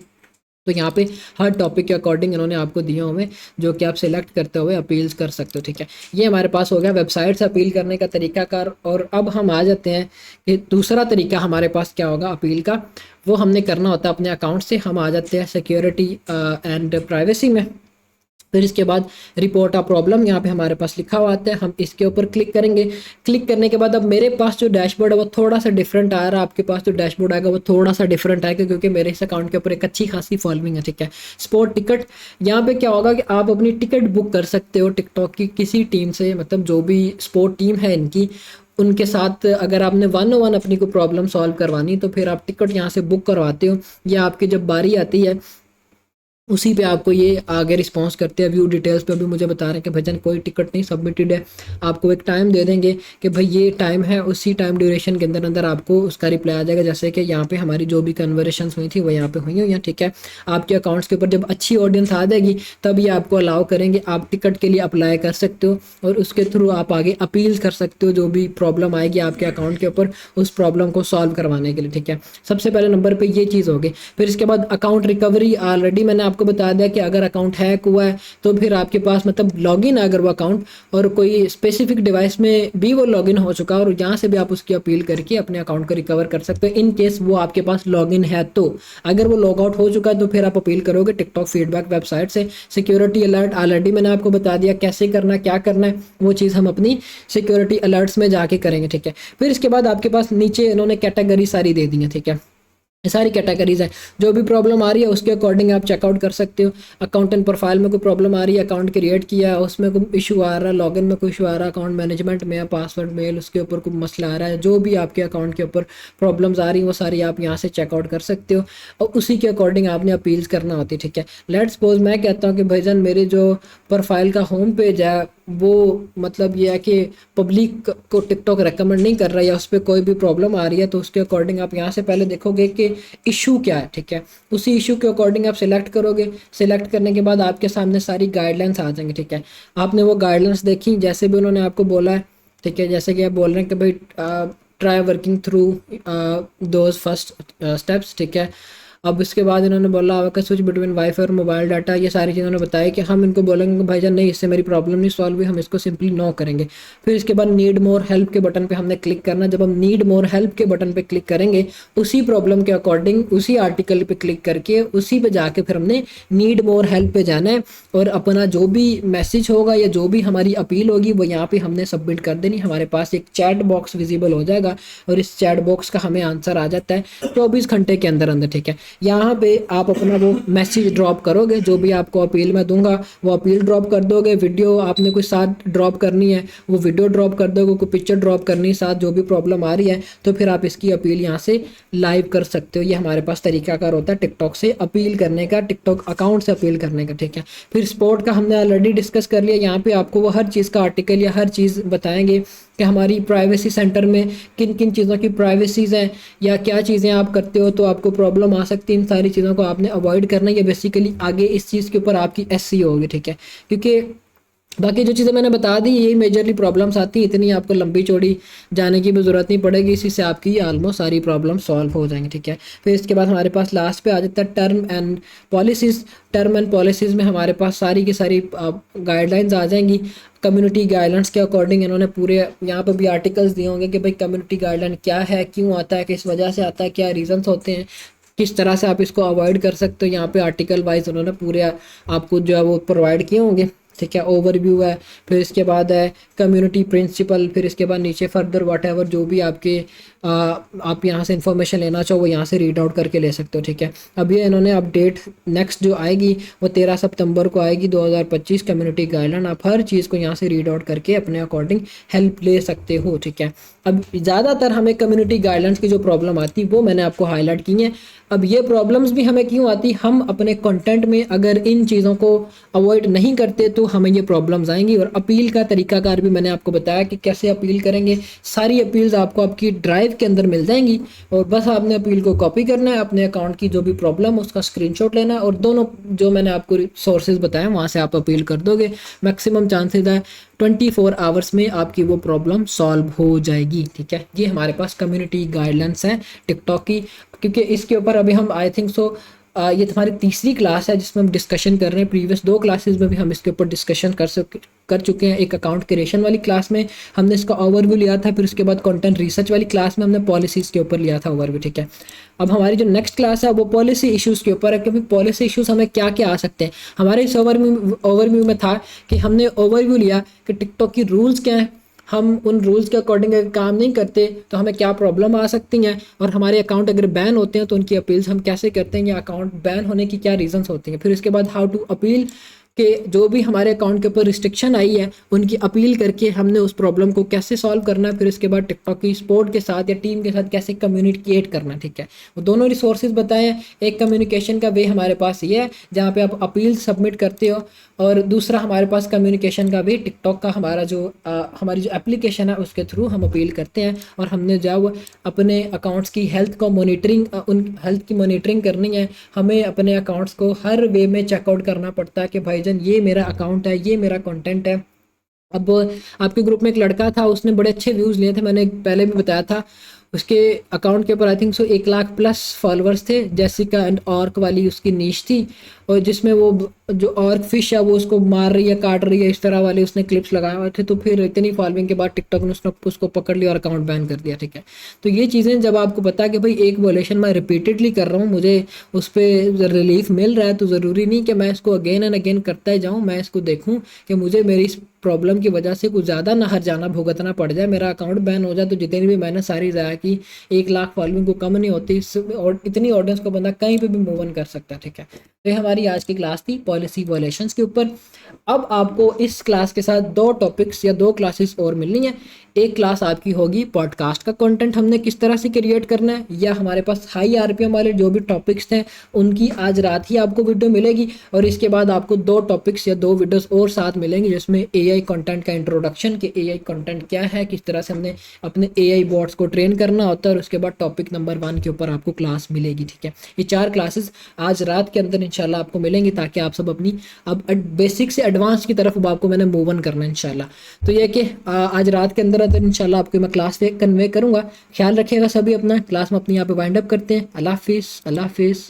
तो यहाँ पे हर टॉपिक के अकॉर्डिंग इन्होंने आपको दिए हुए जो कि आप सिलेक्ट करते हुए अपील्स कर सकते हो, ठीक है। ये हमारे पास हो गया वेबसाइट से अपील करने का तरीकाकार। और अब हम आ जाते हैं कि दूसरा तरीका हमारे पास क्या होगा अपील का, वो हमने करना होता है अपने अकाउंट से। हम आ जाते हैं सिक्योरिटी एंड प्राइवेसी में, फिर इसके बाद रिपोर्ट ऑफ प्रॉब्लम यहाँ पे हमारे पास लिखा हुआ आता है, हम इसके ऊपर क्लिक करेंगे। क्लिक करने के बाद अब मेरे पास जो डैशबोर्ड है वो थोड़ा सा डिफरेंट आ रहा है, आपके पास जो डैशबोर्ड आएगा वो थोड़ा सा डिफरेंट आएगा, क्योंकि मेरे इस अकाउंट के ऊपर एक अच्छी खासी फॉलोइंग है, ठीक है। स्पोर्ट टिकट, यहाँ पे क्या होगा कि आप अपनी टिकट बुक कर सकते हो टिकटॉक की किसी टीम से, मतलब जो भी स्पोर्ट टीम है इनकी, उनके साथ अगर आपने 1-on-1 अपनी को प्रॉब्लम सॉल्व करवानी तो फिर आप टिकट यहाँ से बुक करवाते हो, या आपकी जब बारी आती है उसी पे आपको ये आगे रिस्पांस करते हैं। व्यू डिटेल्स पे भी मुझे बता रहे हैं कि भजन कोई टिकट नहीं सबमिटेड है, आपको एक टाइम दे देंगे कि भाई ये टाइम है, उसी टाइम ड्यूरेशन के अंदर अंदर आपको उसका रिप्लाई आ जाएगा। जैसे कि यहाँ पे हमारी जो भी कन्वर्सेशंस हुई थी वो यहाँ पे हुई हुई हैं, ठीक है। आपके अकाउंट्स के ऊपर जब अच्छी ऑडियंस आ जाएगी तब ये आपको अलाउ करेंगे, आप टिकट के लिए अप्लाई कर सकते हो और उसके थ्रू आप आगे अपील कर सकते हो जो भी प्रॉब्लम आएगी आपके अकाउंट के ऊपर, उस प्रॉब्लम को सॉल्व करवाने के लिए, ठीक है। सबसे पहले नंबर पर ये चीज़ होगी। फिर इसके बाद अकाउंट रिकवरी, ऑलरेडी मैंने आपको बता दिया कि अगर अकाउंट हैक हुआ है तो फिर आपके पास मतलब लॉगिन है अगर वो अकाउंट और कोई स्पेसिफिक डिवाइस में भी वो लॉगिन हो चुका है और यहाँ से भी आप उसकी अपील करके अपने अकाउंट को रिकवर कर सकते हो इन केस वो आपके पास लॉगिन है। तो अगर वो लॉग आउट हो चुका है तो फिर आप अपील करोगे टिकटॉक फीडबैक वेबसाइट से। सिक्योरिटी अलर्ट ऑलरेडी मैंने आपको बता दिया कैसे करना है, क्या करना है, वो चीज़ हम अपनी सिक्योरिटी अलर्ट्स में जाके करेंगे, ठीक है। फिर इसके बाद आपके पास नीचे इन्होंने कैटेगरी सारी दे दी है, ठीक है। ये सारी कैटेगरीज हैं, जो भी प्रॉब्लम आ रही है उसके अकॉर्डिंग आप चेकआउट कर सकते हो। अकाउंटेंट प्रोफाइल में कोई प्रॉब्लम आ रही है, अकाउंट क्रिएट किया है उसमें कोई इशू आ रहा है, लॉगिन में कोई इशू आ रहा है, अकाउंट मैनेजमेंट में या पासवर्ड मेल उसके ऊपर कोई मसला आ रहा है, जो भी आपके अकाउंट के ऊपर प्रॉब्लम्स आ रही हैं वो सारी आप यहाँ से चेकआउट कर सकते हो और उसी के अकॉर्डिंग आपने अपील्स करना होती है, ठीक है। लेट्स सपोज मैं कहता हूँ कि भाईजान मेरी जो प्रोफाइल का होम पेज है वो मतलब ये है कि पब्लिक को टिकटॉक रेकमेंड नहीं कर रहा है या उस पर कोई भी प्रॉब्लम आ रही है, तो उसके अकॉर्डिंग आप यहाँ से पहले देखोगे कि इशू क्या है, ठीक है। उसी इशू के अकॉर्डिंग आप सिलेक्ट करोगे, सिलेक्ट करने के बाद आपके सामने सारी गाइडलाइंस आ जाएंगी, ठीक है। आपने वो गाइडलाइंस देखी जैसे भी उन्होंने आपको बोला है, ठीक है। जैसे कि आप बोल रहे हैं कि भाई try working through those first steps, ठीक है। अब इसके बाद इन्होंने बोला होगा स्विच बिटवीन वाईफाई और मोबाइल डाटा, ये सारी चीज़ें उन्होंने बताया कि हम इनको बोलेंगे कि भाईजान नहीं इससे मेरी प्रॉब्लम नहीं सॉल्व हुई, हम इसको सिंपली नो करेंगे। फिर इसके बाद नीड मोर हेल्प के बटन पे हमने क्लिक करना। जब हम नीड मोर हेल्प के बटन पे क्लिक करेंगे उसी प्रॉब्लम के अकॉर्डिंग उसी आर्टिकल पे क्लिक करके उसी पे जाके फिर हमने नीड मोर हेल्प पे जाना है और अपना जो भी मैसेज होगा या जो भी हमारी अपील होगी वो यहाँ पे हमने सबमिट कर देनी। हमारे पास एक चैट बॉक्स विजिबल हो जाएगा और इस चैट बॉक्स का हमें आंसर आ जाता है 24 घंटे के अंदर अंदर, ठीक है। यहाँ पे आप अपना वो मैसेज ड्रॉप करोगे, जो भी आपको अपील मैं दूंगा वो अपील ड्रॉप कर दोगे। वीडियो आपने कोई साथ ड्रॉप करनी है वो वीडियो ड्रॉप कर दोगे, कोई पिक्चर ड्रॉप करनी है साथ जो भी प्रॉब्लम आ रही है, तो फिर आप इसकी अपील यहाँ से लाइव कर सकते हो। ये हमारे पास तरीकाकार होता है टिकटॉक से अपील करने का, टिकटॉक अकाउंट से अपील करने का, ठीक है। फिर स्पोर्ट का हमने ऑलरेडी डिस्कस कर लिया। यहाँ पे आपको वो हर चीज़ का आर्टिकल या हर चीज़ बताएंगे कि हमारी प्राइवेसी सेंटर में किन किन चीज़ों की प्राइवेसीज़ हैं या क्या चीज़ें आप करते हो तो आपको प्रॉब्लम आ सकती है। इन सारी चीज़ों को आपने अवॉइड करना है। ये बेसिकली आगे इस चीज़ के ऊपर आपकी एसईओ होगी, ठीक है। क्योंकि बाकी जो चीज़ें मैंने बता दी यही मेजरली प्रॉब्लम्स आती हैं, इतनी आपको लंबी चौड़ी जाने की भी ज़रूरत नहीं पड़ेगी, इसी से आपकी ऑलमोस्ट सारी प्रॉब्लम सॉल्व हो जाएंगी, ठीक है। फिर इसके बाद हमारे पास लास्ट पे आ जाता है term and policies. Term and policies में हमारे पास सारी की सारी गाइडलाइंस आ जाएंगी। कम्युनिटी गाइडलाइंस के अकॉर्डिंग इन्होंने पूरे यहाँ पर भी आर्टिकल्स दिए होंगे कि भाई कम्युनिटी गाइडलाइन क्या है, क्यों आता है, किस वजह से आता है, क्या रीजंस होते हैं, किस तरह से आप इसको अवॉइड कर सकते हो। यहाँ पे आर्टिकल वाइज उन्होंने पूरे आपको जो है वो प्रोवाइड किए होंगे, ठीक है। ओवरव्यू है, फिर इसके बाद है कम्युनिटी प्रिंसिपल, फिर इसके बाद नीचे फर्दर वट एवर जो भी आपके आप यहाँ से इन्फॉर्मेशन लेना चाहो वो यहाँ से रीड आउट करके ले सकते हो, ठीक है। अब ये इन्होंने अपडेट नेक्स्ट जो आएगी वो 13 सितंबर को आएगी 2025 कम्युनिटी गाइडलाइन। आप हर चीज़ को यहाँ से रीड आउट करके अपने अकॉर्डिंग हेल्प ले सकते हो, ठीक है। अब ज़्यादातर हमें कम्युनिटी गाइडलाइंस की जो प्रॉब्लम आती है वो मैंने आपको हाईलाइट की है। अब ये प्रॉब्लम्स भी हमें क्यों आती, हम अपने कंटेंट में अगर इन चीज़ों को अवॉइड नहीं करते तो हमें ये प्रॉब्लम्स आएंगी। और अपील का तरीकाकार भी मैंने आपको बताया कि कैसे अपील करेंगे। सारी अपील्स आपको आपकी ड्राइव के अंदर मिल जाएंगी और बस आपने अपील को कॉपी करना है, अपने अकाउंट की जो भी प्रॉब्लम है उसका स्क्रीनशॉट लेना है और दोनों जो मैंने आपको सोर्सेज बताए वहाँ से आप अपील कर दोगे। मैक्सिमम चांसेस है 24 आवर्स में आपकी वो प्रॉब्लम सॉल्व हो जाएगी, ठीक है। ये हमारे पास कम्युनिटी गाइडलाइंस हैं टिकटॉक की, क्योंकि इसके ऊपर अभी हम आई थिंक सो ये हमारी तीसरी क्लास है जिसमें हम डिस्कशन कर रहे हैं। प्रीवियस 2 क्लासेस में भी हम इसके ऊपर डिस्कशन कर चुके हैं। एक अकाउंट क्रिएशन वाली क्लास में हमने इसका ओवरव्यू लिया था, फिर उसके बाद कंटेंट रिसर्च वाली क्लास में हमने पॉलिसीज़ के ऊपर लिया था ओवरव्यू, ठीक है। अब हमारी जो नेक्स्ट क्लास है वो पॉलिसी इश्यूज़ के ऊपर है कि पॉलिसी इश्यूज़ हमें क्या क्या आ सकते हैं। हमारे इस ओवरव्यू में था कि हमने ओवरव्यू लिया कि टिकटॉक की रूल्स क्या हैं, हम उन रूल्स के अकॉर्डिंग अगर काम नहीं करते तो हमें क्या प्रॉब्लम आ सकती हैं, और हमारे अकाउंट अगर बैन होते हैं तो उनकी अपील्स हम कैसे करते हैं या अकाउंट बैन होने की क्या रीजंस होती हैं। फिर इसके बाद हाउ टू अपील कि जो भी हमारे अकाउंट के ऊपर रिस्ट्रिक्शन आई है उनकी अपील करके हमने उस प्रॉब्लम को कैसे सॉल्व करना है। फिर इसके बाद टिकटॉक की सपोर्ट के साथ या टीम के साथ कैसे कम्युनिकेट करना, ठीक है। वो दोनों रिसोर्सेज बताए हैं। एक कम्युनिकेशन का वे हमारे पास ये है जहाँ पे आप अपील सबमिट करते हो, और दूसरा हमारे पास कम्युनिकेशन का वे टिकटॉक का हमारा जो हमारी जो एप्लीकेशन है उसके थ्रू हम अपील करते हैं। और हमने जब अपने अकाउंट्स की हेल्थ को मॉनिटरिंग उन हेल्थ की मॉनिटरिंग करनी है, हमें अपने अकाउंट्स को हर वे में चेकआउट करना पड़ता है कि भाईजान ये मेरा अकाउंट है, ये मेरा कंटेंट है। अब आपके ग्रुप में एक लड़का था, उसने बड़े अच्छे व्यूज़ लिए थे, मैंने पहले भी बताया था। उसके अकाउंट के ऊपर I think so 1 lakh plus followers थे। जेसिका एंड ऑर्क वाली उसकी नीश थी, और जिसमें वो जो ऑर्क फिश है वो उसको मार रही है, काट रही है, इस तरह वाले उसने क्लिप्स लगाए हुए थे। तो फिर इतनी फॉलोइंग के बाद टिकटॉक ने उसको पकड़ लिया और अकाउंट बैन कर दिया, ठीक है। तो ये चीज़ें जब आपको पता कि भाई एक वॉलेशन मैं रिपीटेडली कर रहा हूँ, मुझे उस पर रिलीफ मिल रहा है, तो ज़रूरी नहीं कि मैं इसको अगेन एंड अगेन करता ही जाऊँ। मैं इसको देखूँ कि मुझे मेरी इस प्रॉब्लम की वजह से कुछ ज़्यादा ना हर जाना भुगतना पड़ जाए, मेरा अकाउंट बैन हो जाए, तो जितनी भी मैंने सारी ज़ाया की 1 लाख फॉलोइंग को कम नहीं होती, और इतनी ऑडियंस को बंदा कहीं पे भी मूव ऑन कर सकता है, ठीक है। तो ये हमारी आज की क्लास थी पॉलिसी वॉयलेशंस के ऊपर। अब आपको इस क्लास के साथ 2 टॉपिक्स या 2 क्लासेस और मिलनी है। एक क्लास आपकी होगी पॉडकास्ट का कंटेंट हमने किस तरह से क्रिएट करना है, या हमारे पास हाई आरपीएम वाले जो भी टॉपिक्स हैं उनकी आज रात ही आपको वीडियो मिलेगी। और इसके बाद आपको 2 टॉपिक्स या 2 वीडियोस और साथ मिलेंगे, जिसमें एआई कंटेंट का इंट्रोडक्शन, कि एआई कंटेंट क्या है, किस तरह से हमने अपने एआई बॉट्स को ट्रेन करना होता है, और उसके बाद टॉपिक नंबर 1 के ऊपर आपको क्लास मिलेगी, ठीक है। ये 4 क्लासेस आज रात के अंदर इंशाल्लाह आपको मिलेंगी, ताकि आप सब अपनी अब बेसिक से एडवांस की तरफ अब आपको मैंने मूव ऑन करना है इंशाल्लाह। तो ये कि आज रात के अंदर इंशाल्लाह आपको मैं क्लास पे कन्वे करूंगा। ख्याल रखिएगा सभी अपना। क्लास में अपनी यहाँ पे वाइंड अप करते हैं। अल्लाह हाफिज़, अल्लाह हाफिज़।